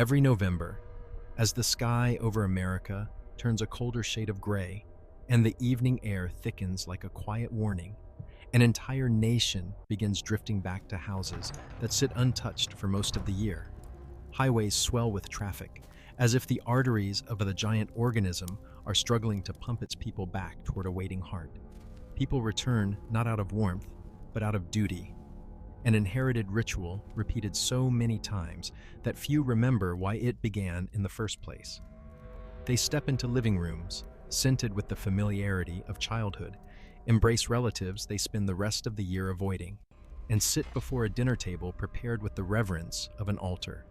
Every November, as the sky over America turns a colder shade of gray and the evening air thickens like a quiet warning, an entire nation begins drifting back to houses that sit untouched for most of the year. Highways swell with traffic, as if the arteries of the giant organism are struggling to pump its people back toward a waiting heart. People return not out of warmth, but out of duty, an inherited ritual repeated so many times that few remember why it began in the first place. They step into living rooms, scented with the familiarity of childhood, embrace relatives they spend the rest of the year avoiding, and sit before a dinner table prepared with the reverence of an altar.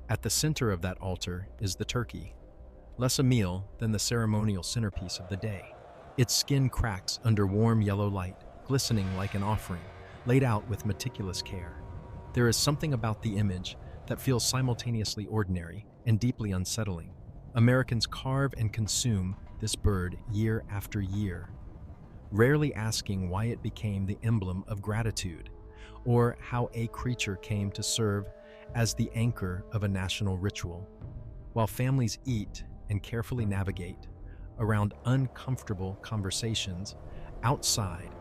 At the center of that altar is the turkey, less a meal than the ceremonial centerpiece of the day. Its skin cracks under warm yellow light, glistening like an offering, laid out with meticulous care. There is something about the image that feels simultaneously ordinary and deeply unsettling. Americans carve and consume this bird year after year, rarely asking why it became the emblem of gratitude, or how a creature came to serve as the anchor of a national ritual. While families eat and carefully navigate around uncomfortable conversations, outside,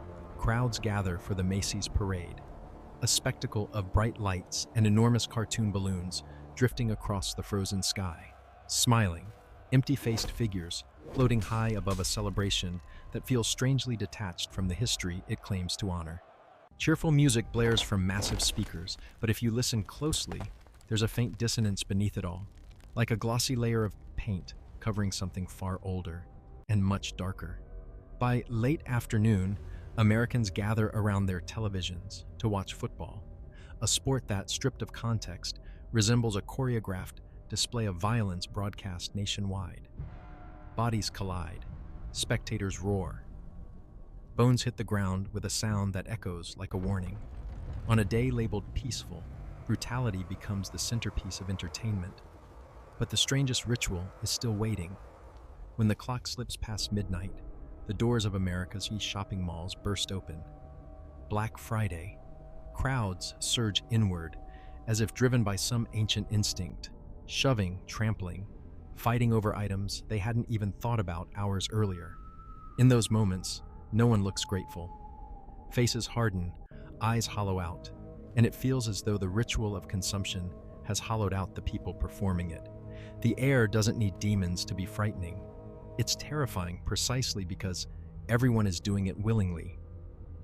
crowds gather for the Macy's parade, a spectacle of bright lights and enormous cartoon balloons drifting across the frozen sky. Smiling, empty-faced figures floating high above a celebration that feels strangely detached from the history it claims to honor. Cheerful music blares from massive speakers, but if you listen closely, there's a faint dissonance beneath it all, like a glossy layer of paint covering something far older and much darker. By late afternoon, Americans gather around their televisions to watch football, a sport that, stripped of context, resembles a choreographed display of violence broadcast nationwide. Bodies collide, spectators roar. Bones hit the ground with a sound that echoes like a warning. On a day labeled peaceful, brutality becomes the centerpiece of entertainment. But the strangest ritual is still waiting. When the clock slips past midnight, the doors of America's shopping malls burst open. Black Friday. Crowds surge inward, as if driven by some ancient instinct, shoving, trampling, fighting over items they hadn't even thought about hours earlier. In those moments, no one looks grateful. Faces harden, eyes hollow out, and it feels as though the ritual of consumption has hollowed out the people performing it. The air doesn't need demons to be frightening. It's terrifying precisely because everyone is doing it willingly.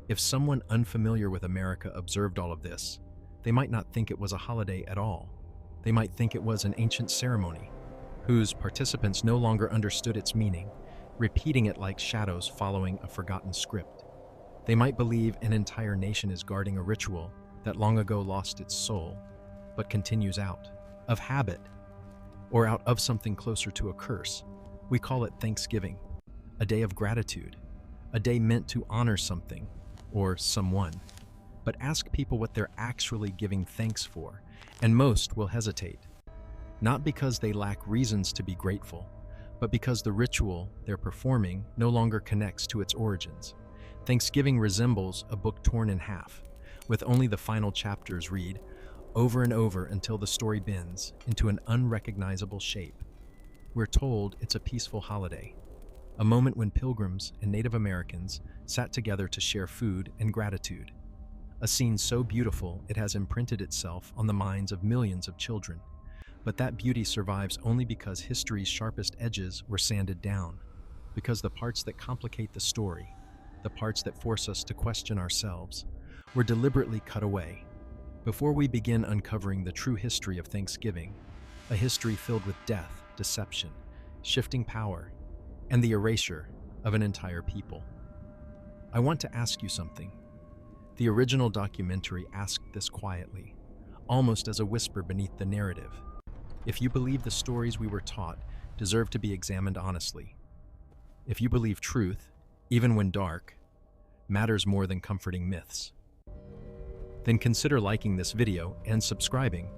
If someone unfamiliar with America observed all of this, they might not think it was a holiday at all. They might think it was an ancient ceremony, whose participants no longer understood its meaning, repeating it like shadows following a forgotten script. They might believe an entire nation is guarding a ritual that long ago lost its soul, but continues out of habit, or out of something closer to a curse. We call it Thanksgiving, a day of gratitude, a day meant to honor something or someone. But ask people what they're actually giving thanks for, and most will hesitate. Not because they lack reasons to be grateful, but because the ritual they're performing no longer connects to its origins. Thanksgiving resembles a book torn in half, with only the final chapters read over and over until the story bends into an unrecognizable shape. We're told it's a peaceful holiday, a moment when Pilgrims and Native Americans sat together to share food and gratitude. A scene so beautiful it has imprinted itself on the minds of millions of children. But that beauty survives only because history's sharpest edges were sanded down, because the parts that complicate the story, the parts that force us to question ourselves, were deliberately cut away. Before we begin uncovering the true history of Thanksgiving, a history filled with death, deception, shifting power, and the erasure of an entire people, I want to ask you something. The original documentary asked this quietly, almost as a whisper beneath the narrative. If you believe the stories we were taught deserve to be examined honestly, if you believe truth, even when dark, matters more than comforting myths, then consider liking this video and subscribing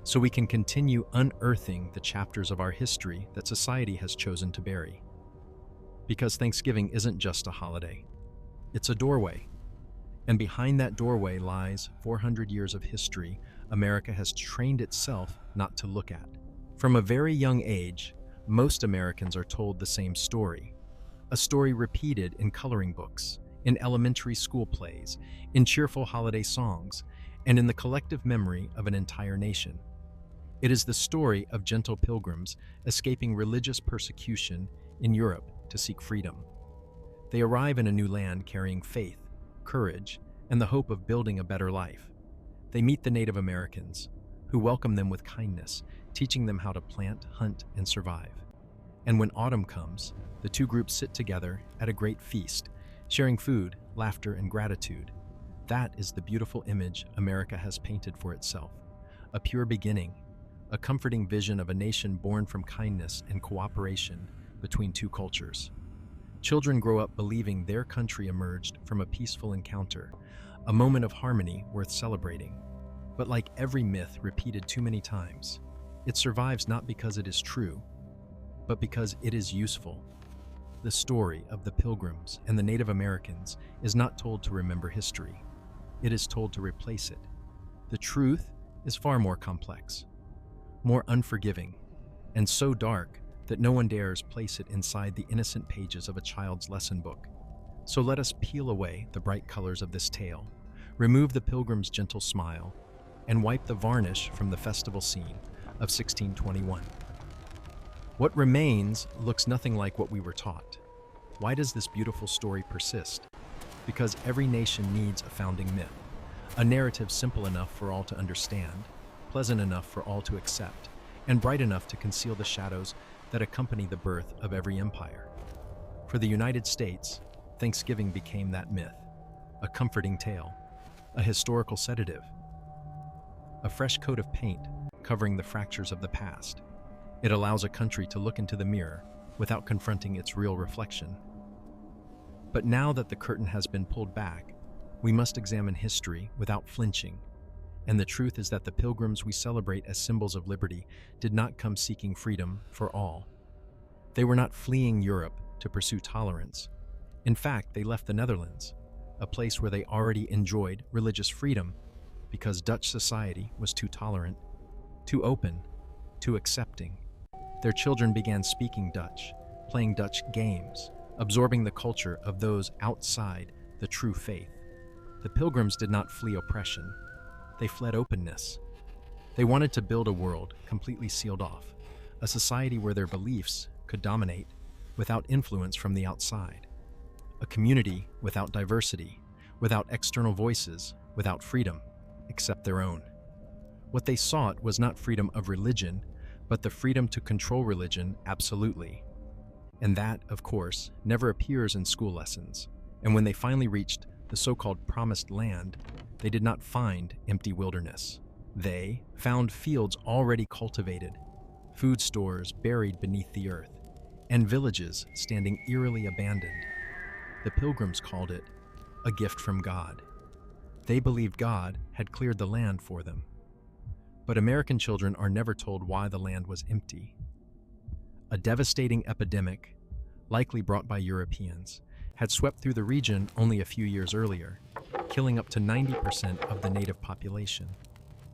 so we can continue unearthing the chapters of our history that society has chosen to bury. Because Thanksgiving isn't just a holiday, it's a doorway. And behind that doorway lies 400 years of history America has trained itself not to look at. From a very young age, most Americans are told the same story, a story repeated in coloring books, in elementary school plays, in cheerful holiday songs, and in the collective memory of an entire nation. It is the story of gentle pilgrims escaping religious persecution in Europe to seek freedom. They arrive in a new land carrying faith, courage, and the hope of building a better life. They meet the Native Americans, who welcome them with kindness, teaching them how to plant, hunt, and survive. And when autumn comes, the two groups sit together at a great feast, sharing food, laughter, and gratitude. That is the beautiful image America has painted for itself, a pure beginning, a comforting vision of a nation born from kindness and cooperation between two cultures. Children grow up believing their country emerged from a peaceful encounter, a moment of harmony worth celebrating. But like every myth repeated too many times, it survives not because it is true, but because it is useful. The story of the Pilgrims and the Native Americans is not told to remember history. It is told to replace it. The truth is far more complex, more unforgiving, and so dark that no one dares place it inside the innocent pages of a child's lesson book. So let us peel away the bright colors of this tale, remove the pilgrim's gentle smile, and wipe the varnish from the festival scene of 1621. What remains looks nothing like what we were taught. Why does this beautiful story persist? Because every nation needs a founding myth, a narrative simple enough for all to understand, pleasant enough for all to accept, and bright enough to conceal the shadows that accompany the birth of every empire. For the United States, Thanksgiving became that myth, a comforting tale, a historical sedative, a fresh coat of paint covering the fractures of the past. It allows a country to look into the mirror without confronting its real reflection. But now that the curtain has been pulled back, we must examine history without flinching. And the truth is that the pilgrims we celebrate as symbols of liberty did not come seeking freedom for all. They were not fleeing Europe to pursue tolerance. In fact, they left the Netherlands, a place where they already enjoyed religious freedom, because Dutch society was too tolerant, too open, too accepting. Their children began speaking Dutch, playing Dutch games, absorbing the culture of those outside the true faith. The pilgrims did not flee oppression. They fled openness. They wanted to build a world completely sealed off, a society where their beliefs could dominate without influence from the outside, a community without diversity, without external voices, without freedom, except their own. What they sought was not freedom of religion, but the freedom to control religion absolutely. And that, of course, never appears in school lessons. And when they finally reached the so-called promised land, they did not find empty wilderness. They found fields already cultivated, food stores buried beneath the earth, and villages standing eerily abandoned. The pilgrims called it a gift from God. They believed God had cleared the land for them. But American children are never told why the land was empty. A devastating epidemic, likely brought by Europeans, had swept through the region only a few years earlier, killing up to 90% of the native population.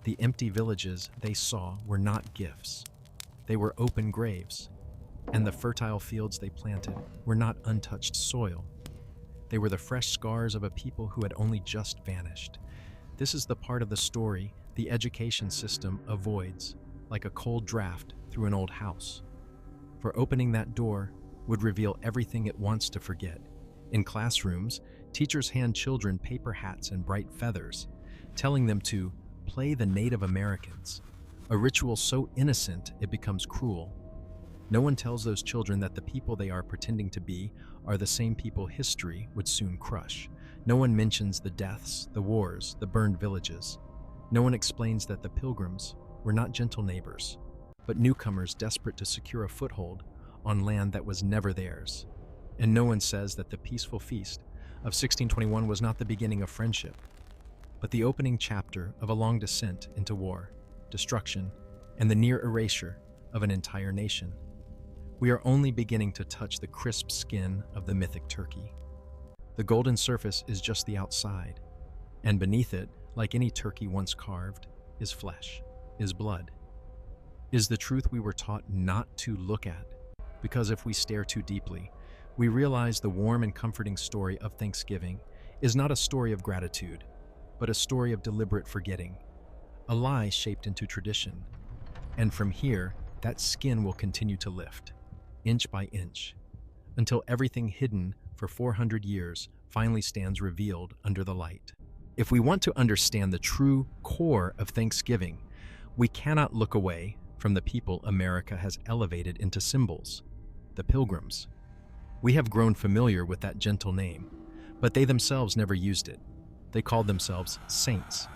The empty villages they saw were not gifts. They were open graves, and the fertile fields they planted were not untouched soil. They were the fresh scars of a people who had only just vanished. This is the part of the story the education system avoids, like a cold draft through an old house. For opening that door would reveal everything it wants to forget. In classrooms, teachers hand children paper hats and bright feathers, telling them to play the Native Americans, a ritual so innocent it becomes cruel. No one tells those children that the people they are pretending to be are the same people history would soon crush. No one mentions the deaths, the wars, the burned villages. No one explains that the pilgrims were not gentle neighbors, but newcomers desperate to secure a foothold on land that was never theirs. And no one says that the peaceful feast of 1621 was not the beginning of friendship, but the opening chapter of a long descent into war, destruction, and the near erasure of an entire nation. We are only beginning to touch the crisp skin of the mythic turkey. The golden surface is just the outside, and beneath it, like any turkey once carved, is flesh, is blood. is the truth we were taught not to look at. Because if we stare too deeply, we realize the warm and comforting story of Thanksgiving is not a story of gratitude, but a story of deliberate forgetting, a lie shaped into tradition. And from here, that skin will continue to lift, inch by inch, until everything hidden for 400 years finally stands revealed under the light. If we want to understand the true core of Thanksgiving, we cannot look away from the people America has elevated into symbols, the Pilgrims. We have grown familiar with that gentle name, but they themselves never used it. They called themselves saints,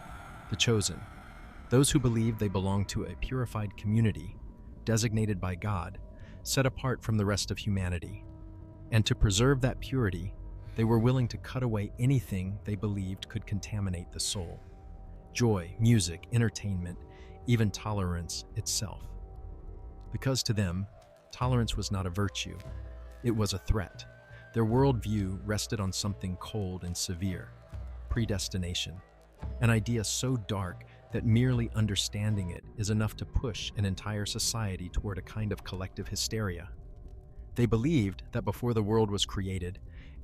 the chosen, those who believed they belonged to a purified community, designated by God, set apart from the rest of humanity. And to preserve that purity, they were willing to cut away anything they believed could contaminate the soul. Joy, music, entertainment, even tolerance itself. Because to them, tolerance was not a virtue, it was a threat. Their worldview rested on something cold and severe, predestination, an idea so dark that merely understanding it is enough to push an entire society toward a kind of collective hysteria. They believed that before the world was created,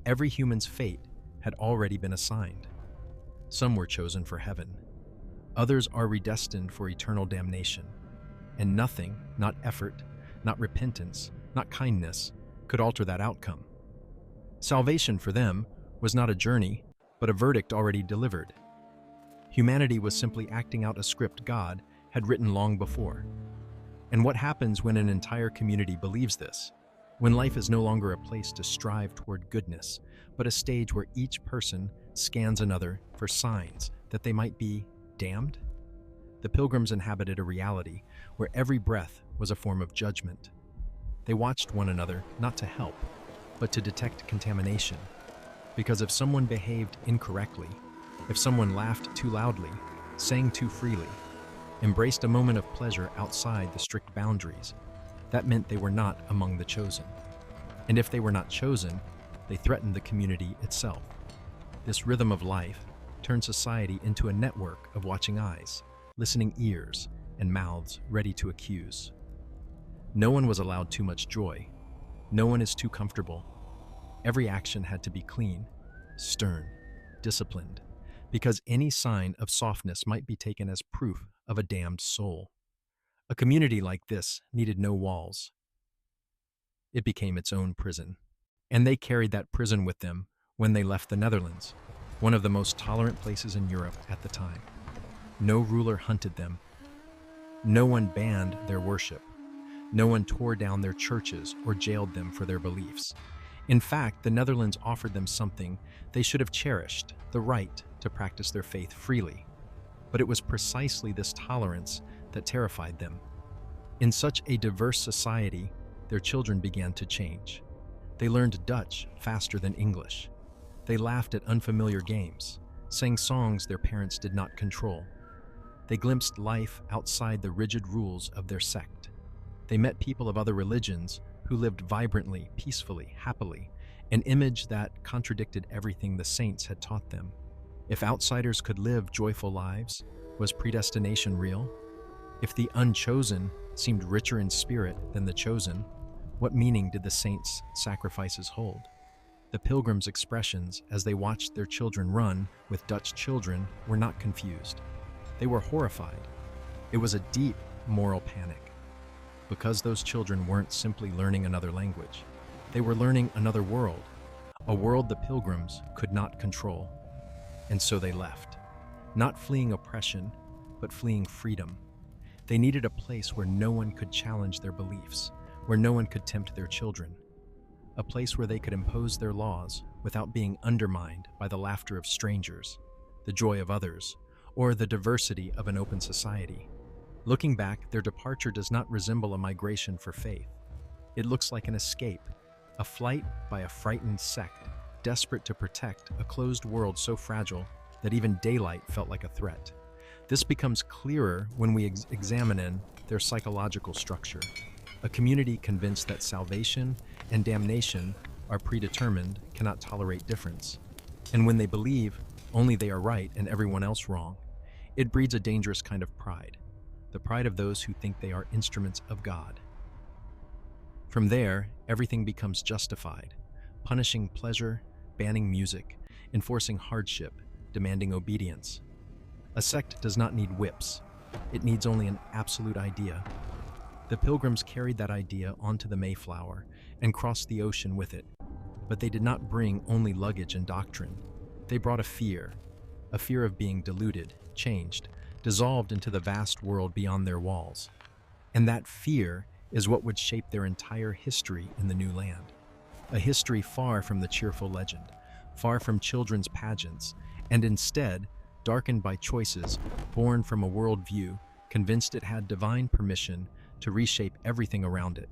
every human's fate had already been assigned. Some were chosen for heaven. Others are predestined for eternal damnation. And nothing, not effort, not repentance, not kindness, could alter that outcome. Salvation for them was not a journey, but a verdict already delivered. Humanity was simply acting out a script God had written long before. And what happens when an entire community believes this? When life is no longer a place to strive toward goodness, but a stage where each person scans another for signs that they might be damned? The Pilgrims inhabited a reality where every breath was a form of judgment. They watched one another not to help, but to detect contamination. Because if someone behaved incorrectly, if someone laughed too loudly, sang too freely, embraced a moment of pleasure outside the strict boundaries, that meant they were not among the chosen. And if they were not chosen, they threatened the community itself. This rhythm of life turned society into a network of watching eyes, listening ears, and mouths ready to accuse. No one was allowed too much joy. No one is too comfortable. Every action had to be clean, stern, disciplined, because any sign of softness might be taken as proof of a damned soul. A community like this needed no walls. It became its own prison. And they carried that prison with them when they left the Netherlands, one of the most tolerant places in Europe at the time. No ruler hunted them. No one banned their worship. No one tore down their churches or jailed them for their beliefs. In fact, the Netherlands offered them something they should have cherished, the right to practice their faith freely. But it was precisely this tolerance that terrified them. In such a diverse society, their children began to change. They learned Dutch faster than English. They laughed at unfamiliar games, sang songs their parents did not control. They glimpsed life outside the rigid rules of their sect. They met people of other religions who lived vibrantly, peacefully, happily, an image that contradicted everything the saints had taught them. If outsiders could live joyful lives, was predestination real? If the unchosen seemed richer in spirit than the chosen, what meaning did the saints' sacrifices hold? The Pilgrims' expressions as they watched their children run with Dutch children were not confused. They were horrified. It was a deep moral panic. Because those children weren't simply learning another language. They were learning another world, a world the Pilgrims could not control. And so they left, not fleeing oppression, but fleeing freedom. They needed a place where no one could challenge their beliefs, where no one could tempt their children, a place where they could impose their laws without being undermined by the laughter of strangers, the joy of others, or the diversity of an open society. Looking back, their departure does not resemble a migration for faith. It looks like an escape, a flight by a frightened sect, desperate to protect a closed world so fragile that even daylight felt like a threat. This becomes clearer when we examine their psychological structure. A community convinced that salvation and damnation are predetermined cannot tolerate difference. And when they believe only they are right and everyone else wrong, it breeds a dangerous kind of pride, the pride of those who think they are instruments of God. From there, everything becomes justified, punishing pleasure, banning music, enforcing hardship, demanding obedience. A sect does not need whips. It needs only an absolute idea. The Pilgrims carried that idea onto the Mayflower and crossed the ocean with it. But they did not bring only luggage and doctrine. They brought a fear of being diluted, changed, dissolved into the vast world beyond their walls. And that fear is what would shape their entire history in the new land. A history far from the cheerful legend, far from children's pageants, and instead darkened by choices born from a worldview convinced it had divine permission to reshape everything around it.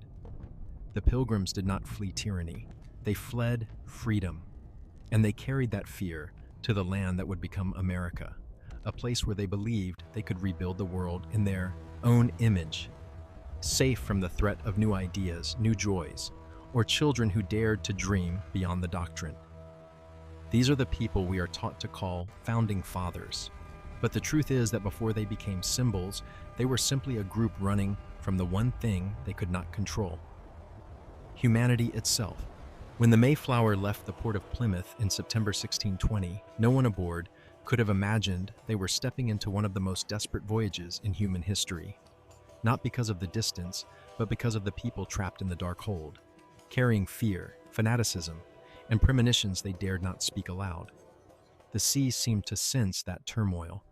The Pilgrims did not flee tyranny. They fled freedom, and they carried that fear to the land that would become America, a place where they believed they could rebuild the world in their own image, safe from the threat of new ideas, new joys, or children who dared to dream beyond the doctrine. These are the people we are taught to call founding fathers. But the truth is that before they became symbols, they were simply a group running from the one thing they could not control: humanity itself. When the Mayflower left the port of Plymouth in September 1620, no one aboard could have imagined they were stepping into one of the most desperate voyages in human history. Not because of the distance, but because of the people trapped in the dark hold, carrying fear, fanaticism, and premonitions they dared not speak aloud. The sea seemed to sense that turmoil.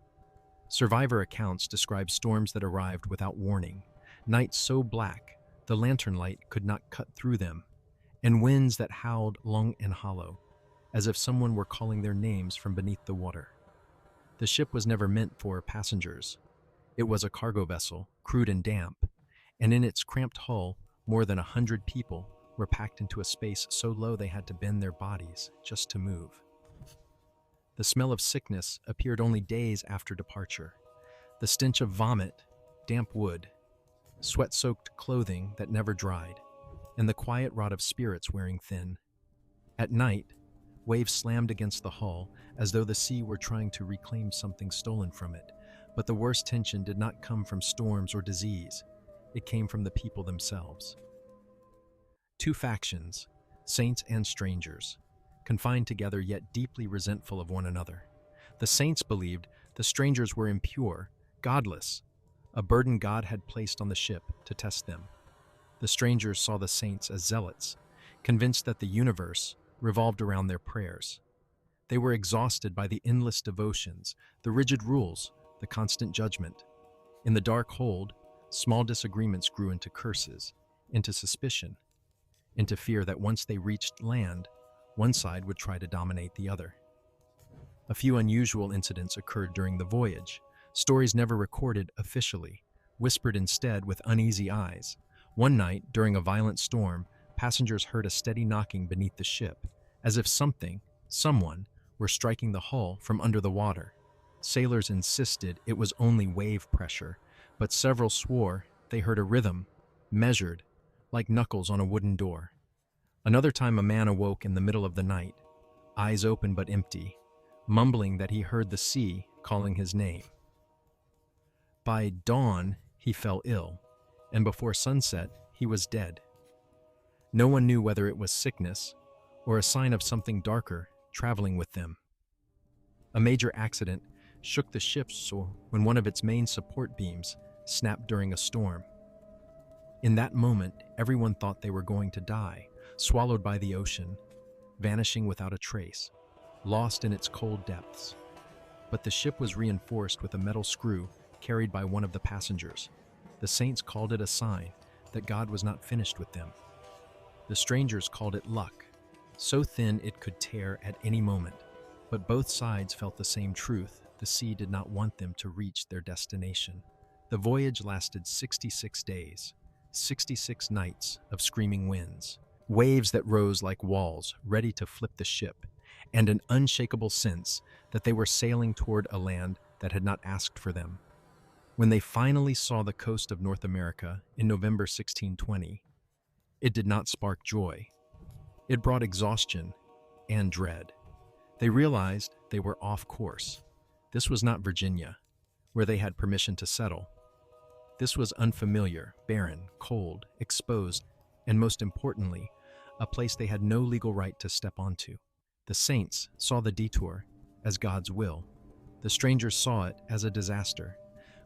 Survivor accounts describe storms that arrived without warning, nights so black the lantern light could not cut through them, and winds that howled long and hollow, as if someone were calling their names from beneath the water. The ship was never meant for passengers. It was a cargo vessel, crude and damp, and in its cramped hull, more than 100 people were packed into a space so low they had to bend their bodies just to move. The smell of sickness appeared only days after departure. The stench of vomit, damp wood, sweat-soaked clothing that never dried, and the quiet rot of spirits wearing thin. At night, waves slammed against the hull as though the sea were trying to reclaim something stolen from it. But the worst tension did not come from storms or disease. It came from the people themselves. Two factions, saints and strangers, confined together yet deeply resentful of one another. The saints believed the strangers were impure, godless, a burden God had placed on the ship to test them. The strangers saw the saints as zealots, convinced that the universe revolved around their prayers. They were exhausted by the endless devotions, the rigid rules, the constant judgment. In the dark hold, small disagreements grew into curses, into suspicion, into fear that once they reached land, one side would try to dominate the other. A few unusual incidents occurred during the voyage, stories never recorded officially, whispered instead with uneasy eyes. One night, during a violent storm, passengers heard a steady knocking beneath the ship, as if someone, were striking the hull from under the water. Sailors insisted it was only wave pressure, but several swore they heard a rhythm, measured, like knuckles on a wooden door. Another time a man awoke in the middle of the night, eyes open but empty, mumbling that he heard the sea calling his name. By dawn, he fell ill, and before sunset, he was dead. No one knew whether it was sickness or a sign of something darker traveling with them. A major accident shook the ship when one of its main support beams snapped during a storm. In that moment, everyone thought they were going to die, swallowed by the ocean, vanishing without a trace, lost in its cold depths. But the ship was reinforced with a metal screw carried by one of the passengers. The saints called it a sign that God was not finished with them. The strangers called it luck, so thin it could tear at any moment. But both sides felt the same truth: the sea did not want them to reach their destination. The voyage lasted 66 days, 66 nights of screaming winds, waves that rose like walls, ready to flip the ship, and an unshakable sense that they were sailing toward a land that had not asked for them. When they finally saw the coast of North America in November 1620, it did not spark joy. It brought exhaustion and dread. They realized they were off course. This was not Virginia, where they had permission to settle. This was unfamiliar, barren, cold, exposed, and most importantly, a place they had no legal right to step onto. The saints saw the detour as God's will. The strangers saw it as a disaster.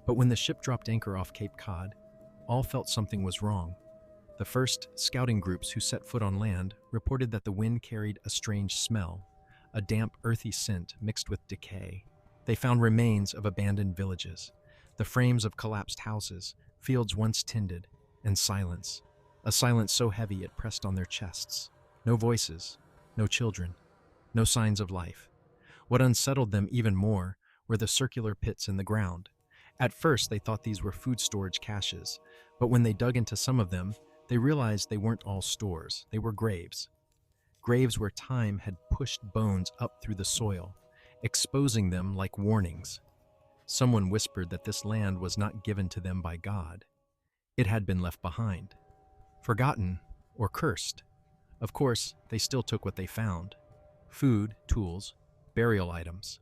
But when the ship dropped anchor off Cape Cod, all felt something was wrong. The first scouting groups who set foot on land reported that the wind carried a strange smell, a damp, earthy scent mixed with decay. They found remains of abandoned villages, the frames of collapsed houses, fields once tended, and silence. A silence so heavy it pressed on their chests. No voices, no children, no signs of life. What unsettled them even more were the circular pits in the ground. At first, they thought these were food storage caches, but when they dug into some of them, they realized they weren't all stores, they were graves. Graves where time had pushed bones up through the soil, exposing them like warnings. Someone whispered that this land was not given to them by God. It had been left behind, forgotten or cursed. Of course, they still took what they found: food, tools, burial items.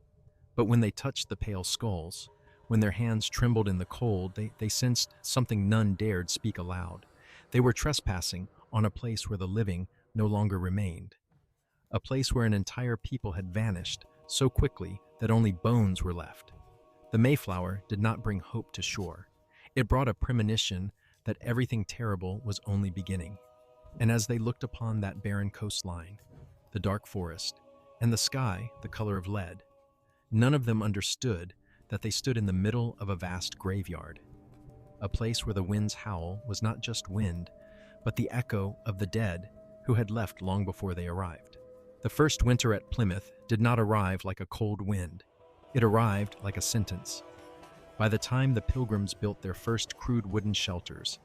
But when they touched the pale skulls, when their hands trembled in the cold, they sensed something none dared speak aloud. They were trespassing on a place where the living no longer remained. A place where an entire people had vanished so quickly that only bones were left. The Mayflower did not bring hope to shore. It brought a premonition that everything terrible was only beginning. And as they looked upon that barren coastline, the dark forest, and the sky the color of lead, none of them understood that they stood in the middle of a vast graveyard, a place where the wind's howl was not just wind, but the echo of the dead who had left long before they arrived. The first winter at Plymouth did not arrive like a cold wind. It arrived like a sentence. By the time the Pilgrims built their first crude wooden shelters,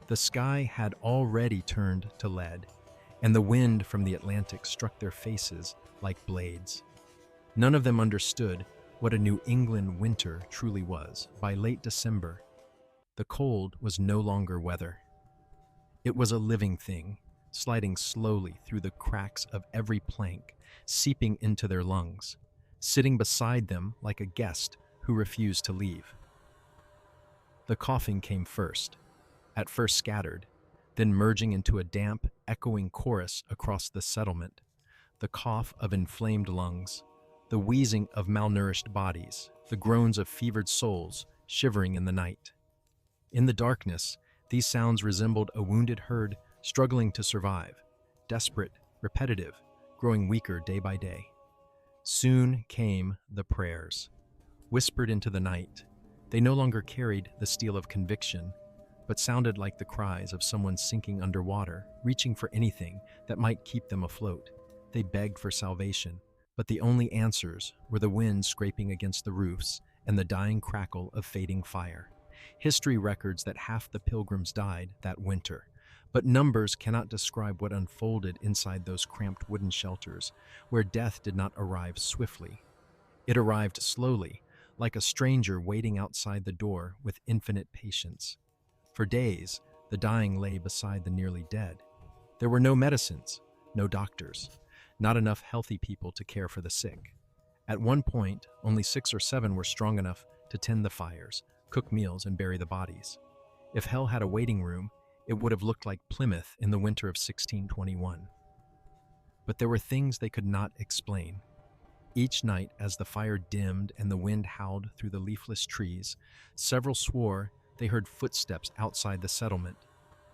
the sky had already turned to lead, and the wind from the Atlantic struck their faces like blades. None of them understood what a New England winter truly was. By late December, the cold was no longer weather. It was a living thing, sliding slowly through the cracks of every plank, seeping into their lungs, sitting beside them like a guest who refused to leave. The coughing came first, at first scattered, then merging into a damp, echoing chorus across the settlement. The cough of inflamed lungs, the wheezing of malnourished bodies, the groans of fevered souls shivering in the night. In the darkness, these sounds resembled a wounded herd struggling to survive, desperate, repetitive, growing weaker day by day. Soon came the prayers, whispered into the night. They no longer carried the steel of conviction, but sounded like the cries of someone sinking underwater, reaching for anything that might keep them afloat. They begged for salvation, but the only answers were the wind scraping against the roofs and the dying crackle of fading fire. History records that half the Pilgrims died that winter, but numbers cannot describe what unfolded inside those cramped wooden shelters, where death did not arrive swiftly. It arrived slowly, like a stranger waiting outside the door with infinite patience. For days, the dying lay beside the nearly dead. There were no medicines, no doctors, not enough healthy people to care for the sick. At one point, only 6 or 7 were strong enough to tend the fires, cook meals, and bury the bodies. If hell had a waiting room, it would have looked like Plymouth in the winter of 1621. But there were things they could not explain. Each night, as the fire dimmed and the wind howled through the leafless trees, several swore they heard footsteps outside the settlement.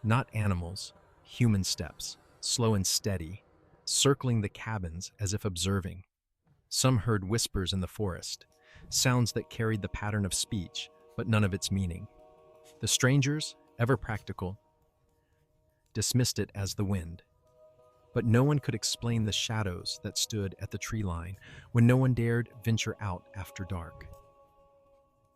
Not animals, human steps, slow and steady, circling the cabins as if observing. Some heard whispers in the forest, sounds that carried the pattern of speech, but none of its meaning. The strangers, ever practical, dismissed it as the wind. But no one could explain the shadows that stood at the tree line when no one dared venture out after dark.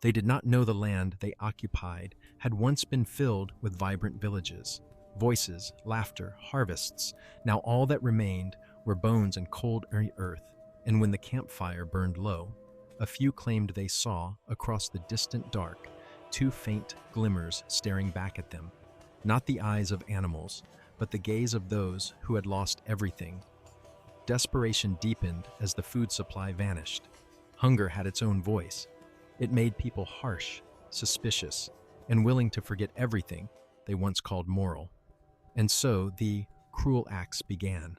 They did not know the land they occupied had once been filled with vibrant villages, voices, laughter, harvests. Now all that remained were bones and cold earth, and when the campfire burned low, a few claimed they saw, across the distant dark, 2 faint glimmers staring back at them, not the eyes of animals, but the gaze of those who had lost everything. Desperation deepened as the food supply vanished. Hunger had its own voice. It made people harsh, suspicious, and willing to forget everything they once called moral. And so the cruel acts began.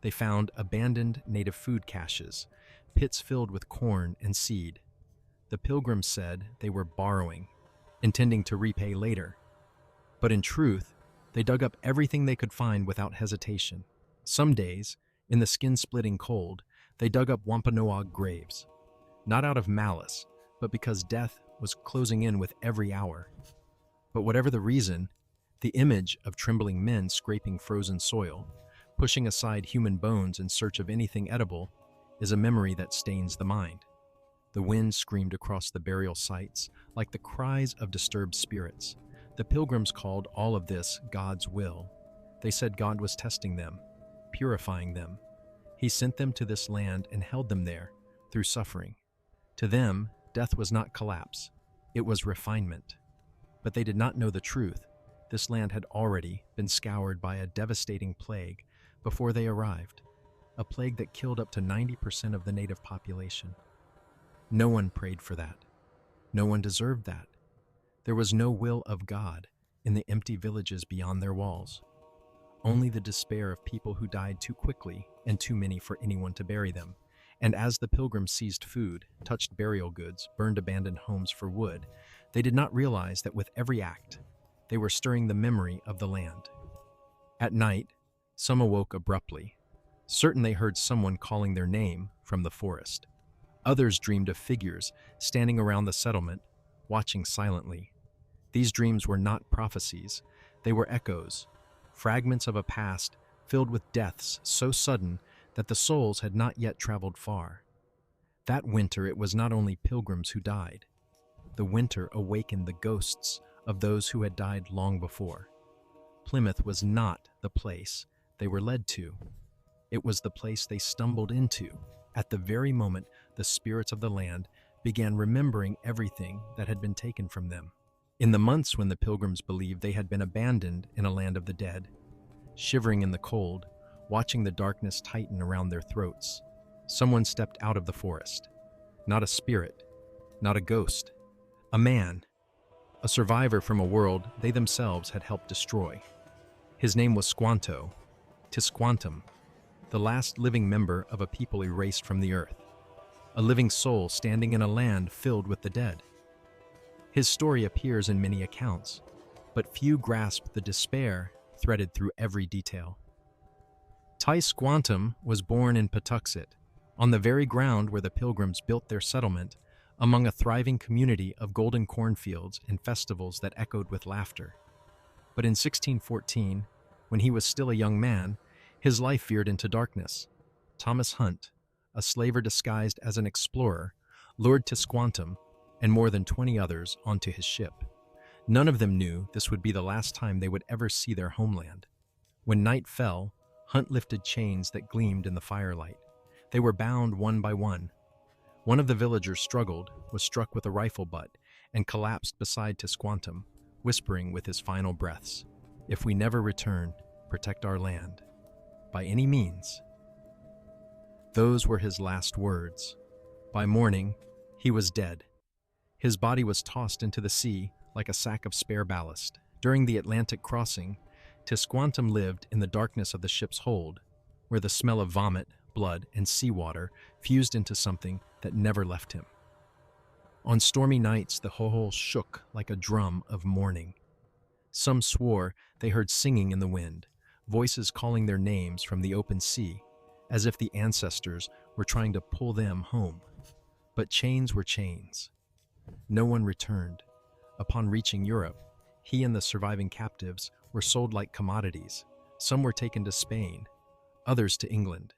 They found abandoned native food caches, pits filled with corn and seed. The Pilgrims said they were borrowing, intending to repay later. But in truth, they dug up everything they could find without hesitation. Some days, in the skin-splitting cold, they dug up Wampanoag graves, not out of malice, but because death was closing in with every hour. But whatever the reason, the image of trembling men scraping frozen soil, pushing aside human bones in search of anything edible, is a memory that stains the mind. The wind screamed across the burial sites like the cries of disturbed spirits. The Pilgrims called all of this God's will. They said God was testing them, purifying them. He sent them to this land and held them there through suffering. To them, death was not collapse, it was refinement. But they did not know the truth. This land had already been scoured by a devastating plague before they arrived, a plague that killed up to 90% of the native population. No one prayed for that. No one deserved that. There was no will of God in the empty villages beyond their walls. Only the despair of people who died too quickly and too many for anyone to bury them. And as the Pilgrims seized food, touched burial goods, burned abandoned homes for wood, they did not realize that with every act, they were stirring the memory of the land. At night, some awoke abruptly, certain they heard someone calling their name from the forest. Others dreamed of figures standing around the settlement, watching silently. These dreams were not prophecies, they were echoes, fragments of a past filled with deaths so sudden that the souls had not yet traveled far. That winter it was not only pilgrims who died. The winter awakened the ghosts of those who had died long before. Plymouth was not the place they were led to. It was the place they stumbled into. At the very moment the spirits of the land began remembering everything that had been taken from them. In the months when the Pilgrims believed they had been abandoned in a land of the dead, shivering in the cold, watching the darkness tighten around their throats, someone stepped out of the forest. Not a spirit, not a ghost, a man, a survivor from a world they themselves had helped destroy. His name was Squanto, Tisquantum, the last living member of a people erased from the earth, a living soul standing in a land filled with the dead. His story appears in many accounts, but few grasp the despair threaded through every detail. Tisquantum was born in Patuxet, on the very ground where the Pilgrims built their settlement, among a thriving community of golden cornfields and festivals that echoed with laughter. But in 1614, when he was still a young man, his life veered into darkness. Thomas Hunt, a slaver disguised as an explorer, lured Tisquantum and more than 20 others onto his ship. None of them knew this would be the last time they would ever see their homeland. When night fell, Hunt lifted chains that gleamed in the firelight. They were bound one by one. One of the villagers struggled, was struck with a rifle butt, and collapsed beside Tisquantum, whispering with his final breaths, "If we never return, protect our land. By any means." Those were his last words. By morning, he was dead. His body was tossed into the sea like a sack of spare ballast. During the Atlantic crossing, Tisquantum lived in the darkness of the ship's hold, where the smell of vomit, blood, and seawater fused into something that never left him. On stormy nights, the whole shook like a drum of mourning. Some swore they heard singing in the wind, voices calling their names from the open sea, as if the ancestors were trying to pull them home. But chains were chains. No one returned. Upon reaching Europe, he and the surviving captives were sold like commodities. Some were taken to Spain, others to England.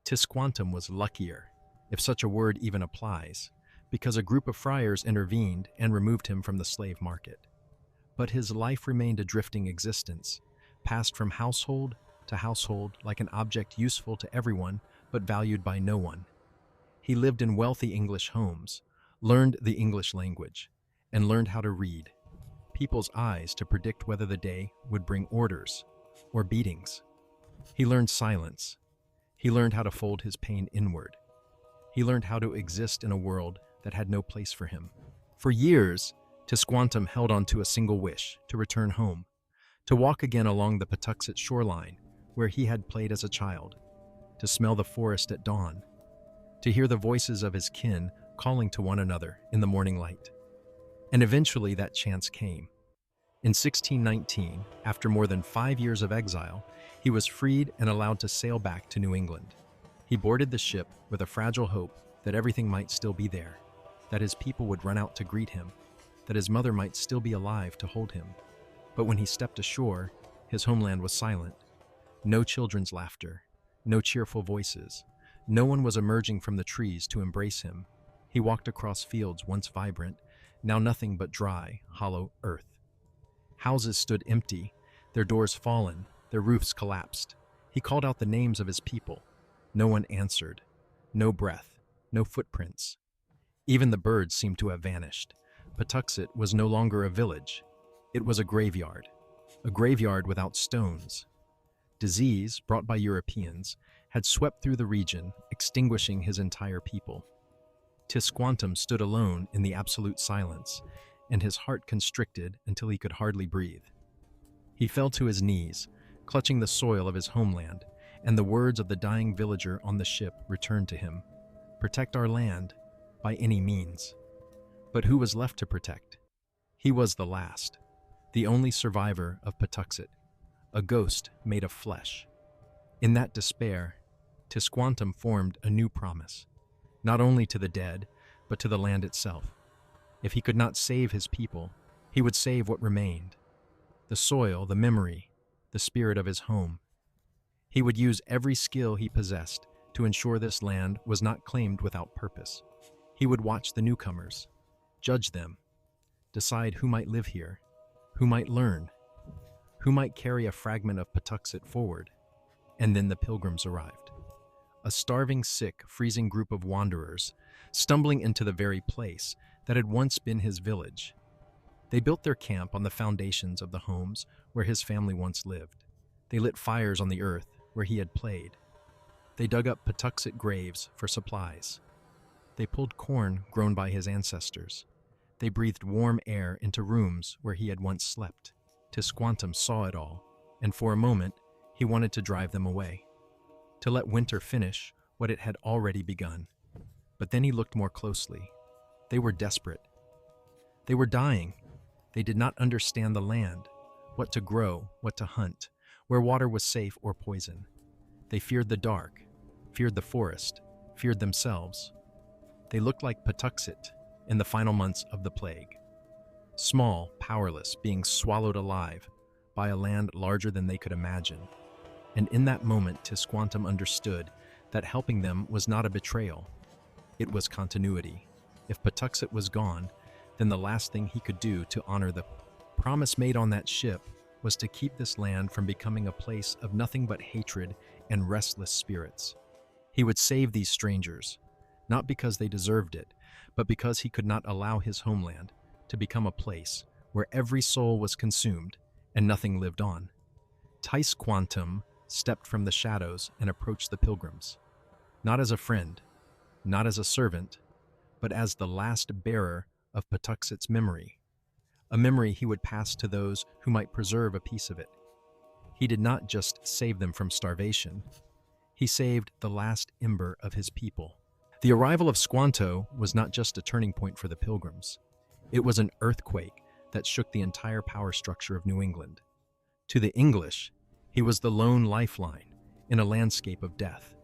Tisquantum was luckier, if such a word even applies, because a group of friars intervened and removed him from the slave market. But his life remained a drifting existence, passed from household to household like an object useful to everyone but valued by no one. He lived in wealthy English homes, learned the English language, and learned how to read people's eyes to predict whether the day would bring orders or beatings. He learned silence. He learned how to fold his pain inward. He learned how to exist in a world that had no place for him. For years, Tisquantum held on to a single wish: to return home, to walk again along the Patuxet shoreline where he had played as a child, to smell the forest at dawn, to hear the voices of his kin calling to one another in the morning light. And eventually that chance came. In 1619, after more than 5 years of exile, he was freed and allowed to sail back to New England. He boarded the ship with a fragile hope that everything might still be there, that his people would run out to greet him, that his mother might still be alive to hold him. But when he stepped ashore, his homeland was silent. No children's laughter, no cheerful voices. No one was emerging from the trees to embrace him. He walked across fields once vibrant, now nothing but dry, hollow earth. Houses stood empty, their doors fallen, their roofs collapsed. He called out the names of his people. No one answered. No breath, no footprints. Even the birds seemed to have vanished. Patuxet was no longer a village. It was a graveyard without stones. Disease, brought by Europeans, had swept through the region, extinguishing his entire people. Tisquantum stood alone in the absolute silence, and his heart constricted until he could hardly breathe. He fell to his knees, clutching the soil of his homeland, and the words of the dying villager on the ship returned to him: "Protect our land, by any means." But who was left to protect? He was the last, the only survivor of Patuxet, a ghost made of flesh. In that despair, Tisquantum formed a new promise, not only to the dead, but to the land itself. If he could not save his people, he would save what remained: the soil, the memory, the spirit of his home. He would use every skill he possessed to ensure this land was not claimed without purpose. He would watch the newcomers, judge them, decide who might live here, who might learn, who might carry a fragment of Patuxet forward. And then the Pilgrims arrived. A starving, sick, freezing group of wanderers, stumbling into the very place that had once been his village. They built their camp on the foundations of the homes where his family once lived. They lit fires on the earth where he had played. They dug up Patuxet graves for supplies. They pulled corn grown by his ancestors. They breathed warm air into rooms where he had once slept. Tisquantum saw it all, and for a moment, he wanted to drive them away, to let winter finish what it had already begun. But then he looked more closely. They were desperate. They were dying. They did not understand the land, what to grow, what to hunt, where water was safe or poison. They feared the dark, feared the forest, feared themselves. They looked like Patuxet in the final months of the plague. Small, powerless, being swallowed alive by a land larger than they could imagine. And in that moment, Tisquantum understood that helping them was not a betrayal. It was continuity. If Patuxet was gone, then the last thing he could do to honor the promise made on that ship was to keep this land from becoming a place of nothing but hatred and restless spirits. He would save these strangers, not because they deserved it, but because he could not allow his homeland to become a place where every soul was consumed and nothing lived on. Tisquantum stepped from the shadows and approached the Pilgrims, not as a friend, not as a servant, but as the last bearer of Patuxet's memory, a memory he would pass to those who might preserve a piece of it. He did not just save them from starvation, he saved the last ember of his people. The arrival of Squanto was not just a turning point for the Pilgrims. It was an earthquake that shook the entire power structure of New England. To the English, he was the lone lifeline in a landscape of death.